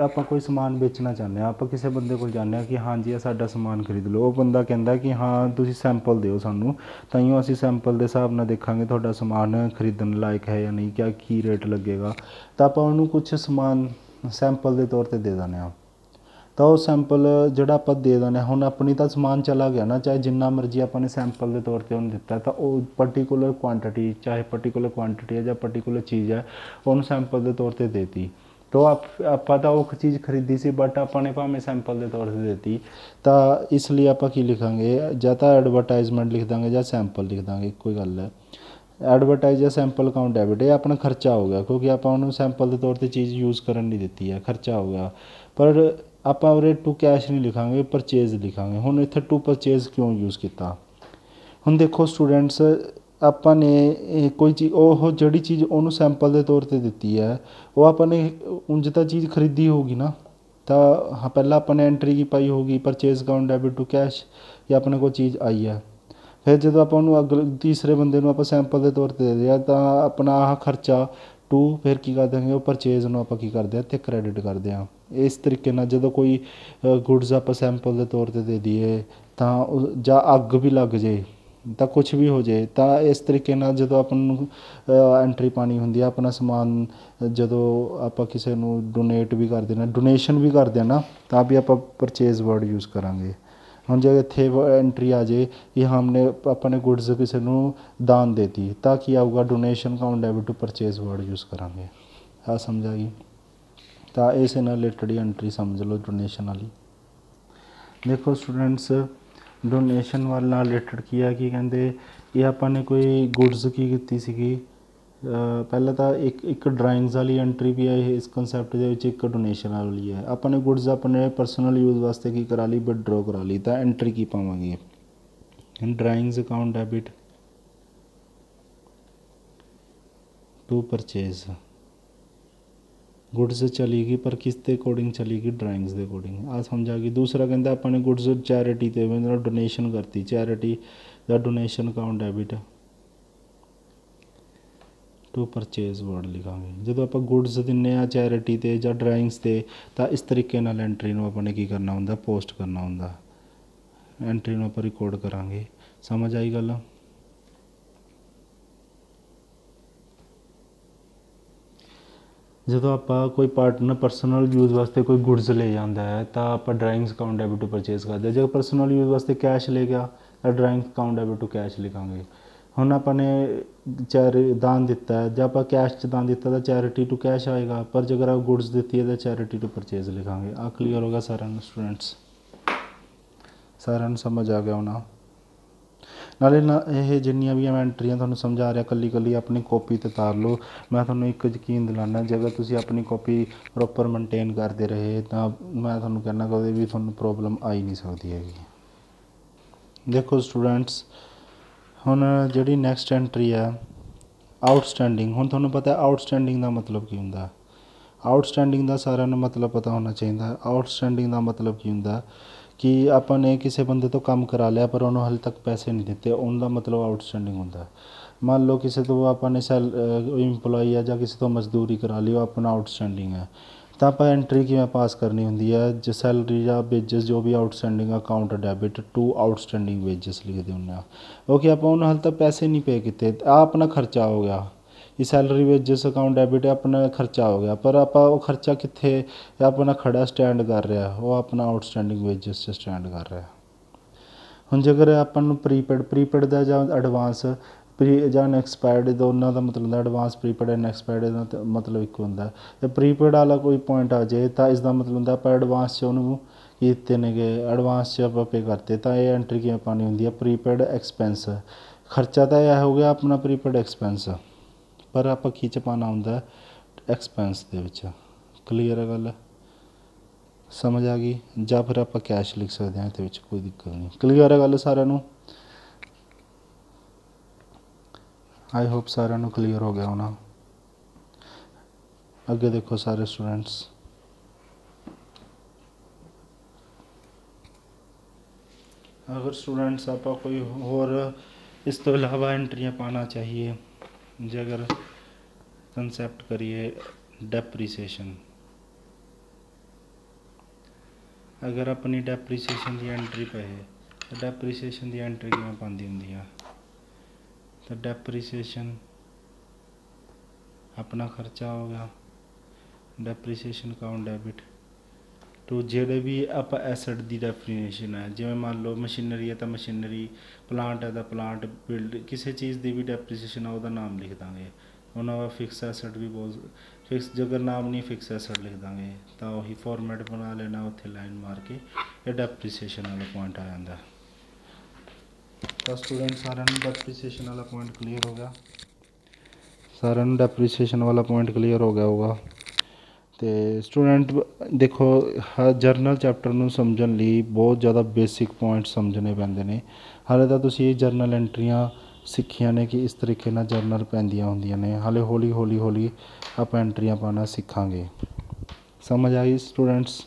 ਆਪਾਂ ਕੋਈ ਸਮਾਨ ਵੇਚਣਾ ਚਾਹੁੰਦੇ ਹਾਂ, ਆਪਾਂ ਕਿਸੇ ਬੰਦੇ ਕੋਲ ਜਾਂਦੇ ਹਾਂ ਕਿ ਹਾਂਜੀ ਇਹ ਸਾਡਾ ਸਮਾਨ ਖਰੀਦ ਲਓ, ਉਹ ਬੰਦਾ ਕਹਿੰਦਾ ਕਿ ਹਾਂ ਤੁਸੀਂ ਸੈਂਪਲ ਦਿਓ ਸਾਨੂੰ, ਤਾਂਹੀਓ ਅਸੀਂ ਸੈਂਪਲ ਦੇ ਹਿਸਾਬ ਨਾਲ ਦੇਖਾਂਗੇ ਤੁਹਾਡਾ ਸਮਾਨ ਖਰੀਦਣ ਲਾਇਕ ਹੈ ਜਾਂ ਨਹੀਂ, ਕਿਆ ਕੀ ਰੇਟ ਲੱਗੇਗਾ। ਤਾਂ ਆਪਾਂ ਉਹਨੂੰ ਕੁਛ ਸਮਾਨ ਸੈਂਪਲ ਦੇ ਤੌਰ 'ਤੇ ਦੇ ਦਿੰਦੇ ਹਾਂ, ਤਾਂ ਉਹ ਸੈਂਪਲ ਜਿਹੜਾ ਆਪਾਂ ਦੇ ਦਿੰਦੇ ਹਾਂ, ਹੁਣ ਆਪਣੀ ਤਾਂ ਸਮਾਨ ਚਲਾ ਗਿਆ ਨਾ, ਚਾਹੇ ਜਿੰਨਾ ਮਰਜ਼ੀ ਆਪਾਂ ਨੇ ਸੈਂਪਲ ਦੇ ਤੌਰ 'ਤੇ ਉਹਨੂੰ ਦਿੱਤਾ, ਤਾਂ ਉਹ ਪਰਟੀਕੂਲਰ ਕੁਆਂਟਿਟੀ, ਚਾਹੇ ਪਰਟੀਕੂਲਰ ਕੁਆਂਟਿਟੀ ਹੈ ਜਾਂ ਪਰਟੀਕੂਲਰ ਚੀਜ਼ ਹੈ, ਉਹਨੂੰ ਸੈਂਪਲ ਦੇ ਤੌਰ 'ਤੇ ਦੇਤੀ। तो ਆਪਾਂ ਤਾਂ ਉਹ ਚੀਜ਼ ਖਰੀਦੀ ਸੀ ਬਟ ਆਪਾਂ ਨੇ ਭਾਵੇਂ ਸੈਂਪਲ ਦੇ ਤੌਰ 'ਤੇ ਦਿੱਤੀ, ਤਾਂ ਇਸ ਲਈ ਆਪਾਂ ਕੀ ਲਿਖਾਂਗੇ, ਜਾਂ ਤਾਂ ਐਡਵਰਟਾਈਜ਼ਮੈਂਟ ਲਿਖ ਦਾਂਗੇ ਜਾਂ ਸੈਂਪਲ ਲਿਖ ਦਾਂਗੇ, ਇੱਕੋ ਹੀ ਗੱਲ ਹੈ। ਐਡਵਰਟਾਈਜ਼ ਜਾਂ ਸੈਂਪਲ ਅਕਾਊਂਟ ਡੈਬਿਟ, ਇਹ ਆਪਣਾ ਖਰਚਾ ਹੋ ਗਿਆ, ਕਿਉਂਕਿ ਆਪਾਂ ਉਹਨੂੰ ਸੈਂਪਲ ਦੇ ਤੌਰ 'ਤੇ ਚੀਜ਼ ਯੂਜ਼ ਕਰਨ ਨਹੀਂ ਦਿੱਤੀ ਹੈ, ਖਰਚਾ ਹੋ ਗਿਆ। ਪਰ ਆਪਾਂ ਉਰੇ ਟੂ ਕੈਸ਼ ਨਹੀਂ ਲਿਖਾਂਗੇ, ਪਰਚੇਜ਼ ਲਿਖਾਂਗੇ। ਹੁਣ ਇੱਥੇ ਟੂ ਪਰਚੇਜ਼ ਕਿਉਂ ਯੂਜ਼ ਕੀਤਾ? ਹੁਣ ਦੇਖੋ ਸਟੂਡੈਂਟਸ, ਆਪਾਂ ਨੇ ਕੋਈ ਚੀਜ਼, ਉਹ ਜਿਹੜੀ ਚੀਜ਼ ਉਹਨੂੰ ਸੈਂਪਲ ਦੇ ਤੌਰ 'ਤੇ ਦਿੱਤੀ ਹੈ, ਉਹ ਆਪਾਂ ਨੇ ਉਂਝ ਤਾਂ ਚੀਜ਼ ਖਰੀਦੀ ਹੋਊਗੀ ਨਾ, ਤਾਂ ਪਹਿਲਾਂ ਆਪਾਂ ਨੇ ਐਂਟਰੀ ਕੀ ਪਾਈ ਹੋਊਗੀ, purchase account debit to cash, ਜਾਂ ਆਪਣੇ ਕੋਲ ਚੀਜ਼ ਆਈ ਹੈ। ਫਿਰ ਜਦੋਂ ਆਪਾਂ ਉਹਨੂੰ ਤੀਸਰੇ ਬੰਦੇ ਨੂੰ ਆਪਾਂ ਸੈਂਪਲ ਦੇ ਤੌਰ 'ਤੇ ਦੇ ਦਿਆ, ਤਾਂ ਆਪਣਾ ਆਹ ਖਰਚਾ ਟੂ, ਫਿਰ ਕੀ ਕਰ ਦਾਂਗੇ, ਉਹ ਪਰਚੇਜ਼ ਨੂੰ ਆਪਾਂ ਕੀ ਕਰਦੇ ਹਾਂ ਅਤੇ ਕ੍ਰੈਡਿਟ ਕਰਦੇ ਹਾਂ। ਇਸ ਤਰੀਕੇ ਨਾਲ ਜਦੋਂ ਕੋਈ ਗੁਡਸ ਆਪਾਂ ਸੈਂਪਲ ਦੇ ਤੌਰ 'ਤੇ ਦੇ ਦਈਏ, ਤਾਂ ਜਾਂ ਅੱਗ ਵੀ ਲੱਗ ਜੇ, ਤਾਂ ਕੁਛ ਵੀ ਹੋ ਜਾਏ, ਤਾਂ ਇਸ ਤਰੀਕੇ ਨਾਲ ਜਦੋਂ ਆਪਾਂ ਨੂੰ ਐਂਟਰੀ ਪਾਉਣੀ ਹੁੰਦੀ ਆ, ਆਪਣਾ ਸਮਾਨ ਜਦੋਂ ਆਪਾਂ ਕਿਸੇ ਨੂੰ ਡੋਨੇਟ ਵੀ ਕਰਦੇ ਨਾ, ਡੋਨੇਸ਼ਨ ਵੀ ਕਰਦੇ ਨਾ, ਤਾਂ ਵੀ ਆਪਾਂ ਪਰਚੇਜ਼ ਵਰਡ ਯੂਜ਼ ਕਰਾਂਗੇ। ਹੁਣ ਜੇ ਇੱਥੇ ਐਂਟਰੀ ਆ ਜਾਏ ਕਿ ਹਮਨੇ ਆਪਾਂ ਨੇ ਗੁਡਸ ਕਿਸੇ ਨੂੰ ਦਾਨ ਦੇਤੀ, ਤਾਂ ਕੀ ਆਊਗਾ, donation account debit to purchase word use ਕਰਾਂਗੇ। ਆ ਸਮਝ ਆ ਗਈ? ਤਾਂ ਇਸ ਨਾਲ ਰਿਲੇਟਡ ਹੀ ਐਂਟਰੀ ਸਮਝ ਲਓ, ਡੋਨੇਸ਼ਨ ਵਾਲੀ। ਦੇਖੋ ਸਟੂਡੈਂਟਸ, ਡੋਨੇਸ਼ਨ ਵਾਲ ਨਾਲ ਰਿਲੇਟਡ ਕੀ ਹੈ, ਕੀ ਕਹਿੰਦੇ, ਇਹ ਆਪਾਂ ਨੇ ਕੋਈ ਗੁਡਸ ਕੀ ਕੀਤੀ ਸੀਗੀ, ਪਹਿਲਾਂ ਤਾਂ ਇੱਕ ਡਰਾਇੰਗਸ ਵਾਲੀ ਐਂਟਰੀ ਵੀ ਹੈ ਇਸ ਕੰਸੈਪਟ ਦੇ ਵਿੱਚ, ਇੱਕ ਡੋਨੇਸ਼ਨ ਵਾਲੀ ਹੈ। ਆਪਾਂ ਨੇ ਗੁਡਸ ਆਪਣੇ ਪਰਸਨਲ ਯੂਜ਼ ਵਾਸਤੇ ਕੀ ਕਰਾ ਲਈ, ਵਿਦਡਰੋ ਕਰਾ ਲਈ, ਤਾਂ ਐਂਟਰੀ ਕੀ ਪਾਵਾਂਗੇ, drawings account debit to purchase. Goods ਚਲੀ ਗਈ, ਪਰ ਕਿਸ ਦੇ ਅਕੋਰਡਿੰਗ ਚਲੀ ਗਈ, ਡਰਾਇੰਗਸ ਦੇ ਅਕੋਰਡਿੰਗ। ਆ ਸਮਝ ਆ ਗਈ। ਦੂਸਰਾ ਕਹਿੰਦਾ ਆਪਾਂ ਨੇ ਗੁਡਸ ਚੈਰਿਟੀ 'ਤੇ ਮਤਲਬ ਡੋਨੇਸ਼ਨ ਕਰਤੀ, ਚੈਰਿਟੀ ਦਾ donation account debit to purchase word ਲਿਖਾਂਗੇ। ਜਦੋਂ ਆਪਾਂ ਗੁਡਸ ਦਿੰਦੇ ਹਾਂ ਚੈਰਿਟੀ 'ਤੇ ਜਾਂ ਡਰਾਇੰਗਸ 'ਤੇ, ਤਾਂ ਇਸ ਤਰੀਕੇ ਨਾਲ ਐਂਟਰੀ ਨੂੰ ਆਪਾਂ ਨੇ ਕੀ ਕਰਨਾ ਹੁੰਦਾ, ਪੋਸਟ ਕਰਨਾ ਹੁੰਦਾ, ਐਂਟਰੀ ਨੂੰ ਆਪਾਂ ਰਿਕਾਰਡ ਕਰਾਂਗੇ। ਸਮਝ ਆਈ ਗੱਲ? ਜਦੋਂ ਆਪਾਂ ਕੋਈ ਪਾਰਟਨਰ ਪਰਸਨਲ ਯੂਜ਼ ਵਾਸਤੇ ਕੋਈ ਗੁਡਸ ਲੈ ਜਾਂਦਾ ਹੈ, ਤਾਂ ਆਪਾਂ drawings account debit to purchase ਕਰਦੇ ਹਾਂ। ਜੇ ਪਰਸਨਲ ਯੂਜ਼ ਵਾਸਤੇ ਕੈਸ਼ ਲੈ ਗਿਆ, ਤਾਂ drawings account debit to cash ਲਿਖਾਂਗੇ। ਹੁਣ ਆਪਾਂ ਨੇ ਦਾਨ ਦਿੱਤਾ ਹੈ, ਜੇ ਆਪਾਂ ਕੈਸ਼ 'ਚ ਦਾਨ ਦਿੱਤਾ ਤਾਂ ਚੈਰਿਟੀ ਟੂ ਕੈਸ਼ ਆਏਗਾ, ਪਰ ਜੇਕਰ ਆਪਾਂ ਗੁਡਸ ਦਿੱਤੀ ਹੈ ਤਾਂ ਚੈਰਿਟੀ ਟੂ ਪਰਚੇਜ਼ ਲਿਖਾਂਗੇ। ਆ ਕਲੀਅਰ ਹੋਗਾ ਸਾਰਿਆਂ ਨੂੰ ਸਟੂਡੈਂਟਸ? ਸਾਰਿਆਂ ਨੂੰ ਸਮਝ ਆ ਗਿਆ ਹੋਣਾ? ਨਾਲੇ ਇਹ ਜਿੰਨੀਆਂ ਵੀ ਮੈਂ ਐਂਟਰੀਆਂ ਤੁਹਾਨੂੰ ਸਮਝਾ ਰਿਹਾ, ਇਕੱਲੀ ਇਕੱਲੀ ਆਪਣੀ ਕਾਪੀ 'ਤੇ ਉਤਾਰ ਲਓ। ਮੈਂ ਤੁਹਾਨੂੰ ਇੱਕ ਯਕੀਨ ਦਿਲਾਨਾ, ਜੇਕਰ ਤੁਸੀਂ ਆਪਣੀ ਕਾਪੀ ਪ੍ਰੋਪਰ ਮੇਨਟੇਨ ਕਰਦੇ ਰਹੇ, ਤਾਂ ਮੈਂ ਤੁਹਾਨੂੰ ਕਹਿੰਦਾ ਕਦੇ ਵੀ ਤੁਹਾਨੂੰ ਪ੍ਰੋਬਲਮ ਆ ਹੀ ਨਹੀਂ ਸਕਦੀ ਹੈਗੀ। ਦੇਖੋ ਸਟੂਡੈਂਟਸ, ਹੁਣ ਜਿਹੜੀ ਨੈਕਸਟ ਐਂਟਰੀ ਹੈ ਆਊਟਸਟੈਂਡਿੰਗ। ਹੁਣ ਤੁਹਾਨੂੰ ਪਤਾ ਆਊਟਸਟੈਂਡਿੰਗ ਦਾ ਮਤਲਬ ਕੀ ਹੁੰਦਾ? ਆਊਟਸਟੈਂਡਿੰਗ ਦਾ ਸਾਰਿਆਂ ਨੂੰ ਮਤਲਬ ਪਤਾ ਹੋਣਾ ਚਾਹੀਦਾ। ਆਊਟਸਟੈਂਡਿੰਗ ਦਾ ਮਤਲਬ ਕੀ ਹੁੰਦਾ, ਕਿ ਆਪਾਂ ਨੇ ਕਿਸੇ ਬੰਦੇ ਤੋਂ ਕੰਮ ਕਰਾ ਲਿਆ ਪਰ ਉਹਨੂੰ ਹਾਲੇ ਤੱਕ ਪੈਸੇ ਨਹੀਂ ਦਿੱਤੇ, ਉਹਦਾ ਮਤਲਬ ਆਊਟਸਟੈਂਡਿੰਗ ਹੁੰਦਾ। ਮੰਨ ਲਓ ਕਿਸੇ ਤੋਂ ਆਪਾਂ ਨੇ ਇੰਪਲੋਈ ਹੈ ਜਾਂ ਕਿਸੇ ਤੋਂ ਮਜ਼ਦੂਰੀ ਕਰਾ ਲਈ, ਉਹ ਆਪਣਾ ਆਊਟਸਟੈਂਡਿੰਗ ਹੈ, ਤਾਂ ਆਪਾਂ ਐਂਟਰੀ ਕਿਵੇਂ ਪਾਸ ਕਰਨੀ ਹੁੰਦੀ ਹੈ, ਜੋ ਸੈਲਰੀ ਜਾਂ ਵੇਜਸ ਜੋ ਵੀ outstanding account debit to outstanding wages ਲਿਖਦੇ ਹੁੰਦੇ ਆ, ਕਿਉਂਕਿ ਆਪਾਂ ਉਹਨੂੰ ਹਾਲੇ ਤੱਕ ਪੈਸੇ ਨਹੀਂ ਪੇ ਕੀਤੇ। ਆ ਆਪਣਾ ਖਰਚਾ ਹੋ ਗਿਆ, ਇਹ ਸੈਲਰੀ ਵੇਜਸ ਅਕਾਊਂਟ ਡੈਬਿਟ ਆਪਣਾ ਖਰਚਾ ਹੋ ਗਿਆ, ਪਰ ਆਪਾਂ ਉਹ ਖਰਚਾ ਕਿੱਥੇ ਆਪਣਾ ਖੜਾ ਸਟੈਂਡ ਕਰ ਰਿਹਾ, ਉਹ ਆਪਣਾ ਆਊਟਸਟੈਂਡਿੰਗ ਵੇਜਸ 'ਚ ਸਟੈਂਡ ਕਰ ਰਿਹਾ। ਹੁਣ ਜੇਕਰ ਆਪਾਂ ਨੂੰ ਪ੍ਰੀਪੇਡ ਦਾ ਜਾਂ ਐਡਵਾਂਸ ਜਾਂ ਅਨਐਕਸਪਾਇਰਡ, ਦੋਨਾਂ ਦਾ ਮਤਲਬ ਹੁੰਦਾ ਐਡਵਾਂਸ ਪ੍ਰੀਪੇਡ ਅਨਐਕਸਪਾਇਰਡ ਦਾ ਮਤਲਬ ਇੱਕ ਹੁੰਦਾ। ਜੇ ਪ੍ਰੀਪੇਡ ਵਾਲਾ ਕੋਈ ਪੁਆਇੰਟ ਆ ਜਾਏ, ਤਾਂ ਇਸ ਦਾ ਮਤਲਬ ਹੁੰਦਾ ਆਪਾਂ ਐਡਵਾਂਸ 'ਚ ਉਹਨੂੰ ਕੀਤੇ ਨੇਗੇ, ਐਡਵਾਂਸ 'ਚ ਆਪਾਂ ਪੇ ਕਰਤੇ, ਤਾਂ ਇਹ ਐਂਟਰੀ ਕਿਵੇਂ ਪਾਉਣੀ ਹੁੰਦੀ ਹੈ, ਪ੍ਰੀਪੇਡ ਐਕਸਪੈਂਸ। ਖਰਚਾ ਤਾਂ ਇਹ ਹੋ ਗਿਆ ਆਪਣਾ ਪ੍ਰੀਪੇਡ ਐਕਸਪੈਂਸ, ਪਰ ਆਪਾਂ ਕੀ 'ਚ ਪਾਉਣਾ ਹੁੰਦਾ, ਐਕਸਪੈਂਸ ਦੇ ਵਿੱਚ। ਕਲੀਅਰ ਹੈ ਗੱਲ? ਸਮਝ ਆ ਗਈ? ਜਾਂ ਫਿਰ ਆਪਾਂ ਕੈਸ਼ ਲਿਖ ਸਕਦੇ ਹਾਂ, ਇਹਦੇ ਵਿੱਚ ਕੋਈ ਦਿੱਕਤ ਨਹੀਂ। ਕਲੀਅਰ ਹੈ ਗੱਲ ਸਾਰਿਆਂ ਨੂੰ? ਆਈ ਹੋਪ ਸਾਰਿਆਂ ਨੂੰ ਕਲੀਅਰ ਹੋ ਗਿਆ ਹੋਣਾ। ਅੱਗੇ ਦੇਖੋ ਸਾਰੇ ਸਟੂਡੈਂਟਸ, ਅਗਰ ਸਟੂਡੈਂਟਸ ਆਪਾਂ ਕੋਈ ਹੋਰ ਇਸ ਤੋਂ ਇਲਾਵਾ ਐਂਟਰੀਆਂ ਪਾਉਣਾ ਚਾਹੀਏ, ਜੇ ਅਗਰ ਕੰਸੈप्ट ਕਰੀਏ ਡੈਪਰੀਸੀਏਸ਼ਨ, ਅਗਰ ਆਪਣੀ ਡੈਪਰੀਸੀਏਸ਼ਨ ਦੀ ਐਂਟਰੀ ਪਏ, ਤਾਂ ਡੈਪਰੀਸੀਏਸ਼ਨ ਦੀ ਐਂਟਰੀ ਕਿਵੇਂ ਪਾਉਂਦੀ ਹੁੰਦੀ ਆ, ਤਾਂ ਡੈਪਰੀਸੀਏਸ਼ਨ ਆਪਣਾ ਖਰਚਾ ਹੋ ਗਿਆ, ਡੈਪਰੀਸੀਏਸ਼ਨ ਅਕਾਊਂਟ ਡੈਬਿਟ ਟੂ ਜਿਹੜੇ ਵੀ ਆਪਾਂ ਐਸਟ ਦੀ ਡੈਫੀਨੇਸ਼ਨ ਹੈ, ਜਿਵੇਂ ਮੰਨ ਲਓ ਮਸ਼ੀਨਰੀ ਹੈ ਤਾਂ ਮਸ਼ੀਨਰੀ, ਪਲਾਂਟ ਹੈ ਤਾਂ ਪਲਾਂਟ, ਬਿਲਡ ਕਿਸੇ ਚੀਜ਼ ਦੀ ਵੀ ਡੈਪਰੀਸੀਏਸ਼ਨ ਆ ਉਹਦਾ ਨਾਮ ਲਿਖ ਦਾਂਗੇ। ਉਹਨਾਂ ਦਾ ਫਿਕਸ ਐਸਟ ਵੀ ਬਹੁਤ ਫਿਕਸ, ਜੇਕਰ ਨਾਮ ਨਹੀਂ ਫਿਕਸ ਐਸਟ ਲਿਖ ਦਾਂਗੇ ਤਾਂ ਉਹੀ ਫਾਰਮੈਟ ਬਣਾ ਲੈਣਾ, ਉੱਥੇ ਲਾਈਨ ਮਾਰ ਕੇ ਇਹ ਡੈਪਰੀਸੀਏਸ਼ਨ ਵਾਲਾ ਪੁਆਇੰਟ ਆ ਜਾਂਦਾ। ਤਾਂ ਸਟੂਡੈਂਟ ਸਾਰਿਆਂ ਨੂੰ ਡੈਪਰੀਸੀਏਸ਼ਨ ਵਾਲਾ ਪੁਆਇੰਟ ਕਲੀਅਰ ਹੋ ਗਿਆ, ਸਾਰਿਆਂ ਨੂੰ ਡੈਪਰੀਸੀਏਸ਼ਨ ਵਾਲਾ ਪੁਆਇੰਟ ਕਲੀਅਰ ਹੋ ਗਿਆ ਹੋਊਗਾ। ਅਤੇ ਸਟੂਡੈਂਟ ਦੇਖੋ, ਜਰਨਲ ਚੈਪਟਰ ਨੂੰ ਸਮਝਣ ਲਈ ਬਹੁਤ ਜ਼ਿਆਦਾ ਬੇਸਿਕ ਪੁਆਇੰਟ ਸਮਝਣੇ ਪੈਂਦੇ ਨੇ। ਹਾਲੇ ਤਾਂ ਤੁਸੀਂ ਇਹ ਜਰਨਲ ਐਂਟਰੀਆਂ ਸਿੱਖੀਆਂ ਨੇ ਕਿ ਇਸ ਤਰੀਕੇ ਨਾਲ ਜਰਨਲ ਪੈਂਦੀਆਂ ਹੁੰਦੀਆਂ ਨੇ, ਹਾਲੇ ਹੌਲੀ ਹੌਲੀ ਹੌਲੀ ਆਪਾਂ ਐਂਟਰੀਆਂ ਪਾਉਣਾ ਸਿੱਖਾਂਗੇ। ਸਮਝ ਆਈ ਸਟੂਡੈਂਟਸ?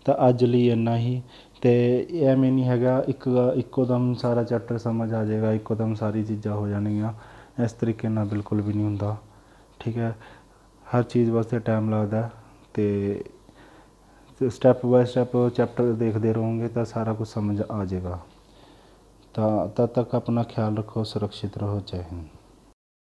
ਤਾਂ ਅੱਜ ਲਈ ਇੰਨਾ ਹੀ। ਅਤੇ ਐਵੇਂ ਨਹੀਂ ਹੈਗਾ ਇੱਕੋ ਦਮ ਸਾਰਾ ਚੈਪਟਰ ਸਮਝ ਆ ਜਾਏਗਾ, ਇੱਕੋ ਦਮ ਸਾਰੀ ਚੀਜ਼ਾਂ ਹੋ ਜਾਣਗੀਆਂ, ਇਸ ਤਰੀਕੇ ਨਾਲ ਬਿਲਕੁਲ ਵੀ ਨਹੀਂ ਹੁੰਦਾ। ਠੀਕ ਹੈ, ਹਰ ਚੀਜ਼ ਵਾਸਤੇ ਟਾਈਮ ਲੱਗਦਾ, ਅਤੇ ਸਟੈਪ ਬਾਏ ਸਟੈਪ ਚੈਪਟਰ ਦੇਖਦੇ ਰਹੋਗੇ ਤਾਂ ਸਾਰਾ ਕੁਝ ਸਮਝ ਆ ਜਾਏਗਾ। ਤਾਂ ਤਦ ਤੱਕ ਆਪਣਾ ਖਿਆਲ ਰੱਖੋ, ਸੁਰੱਖਿਅਤ ਰਹੋ। ਜੈ ਹਿੰਦ।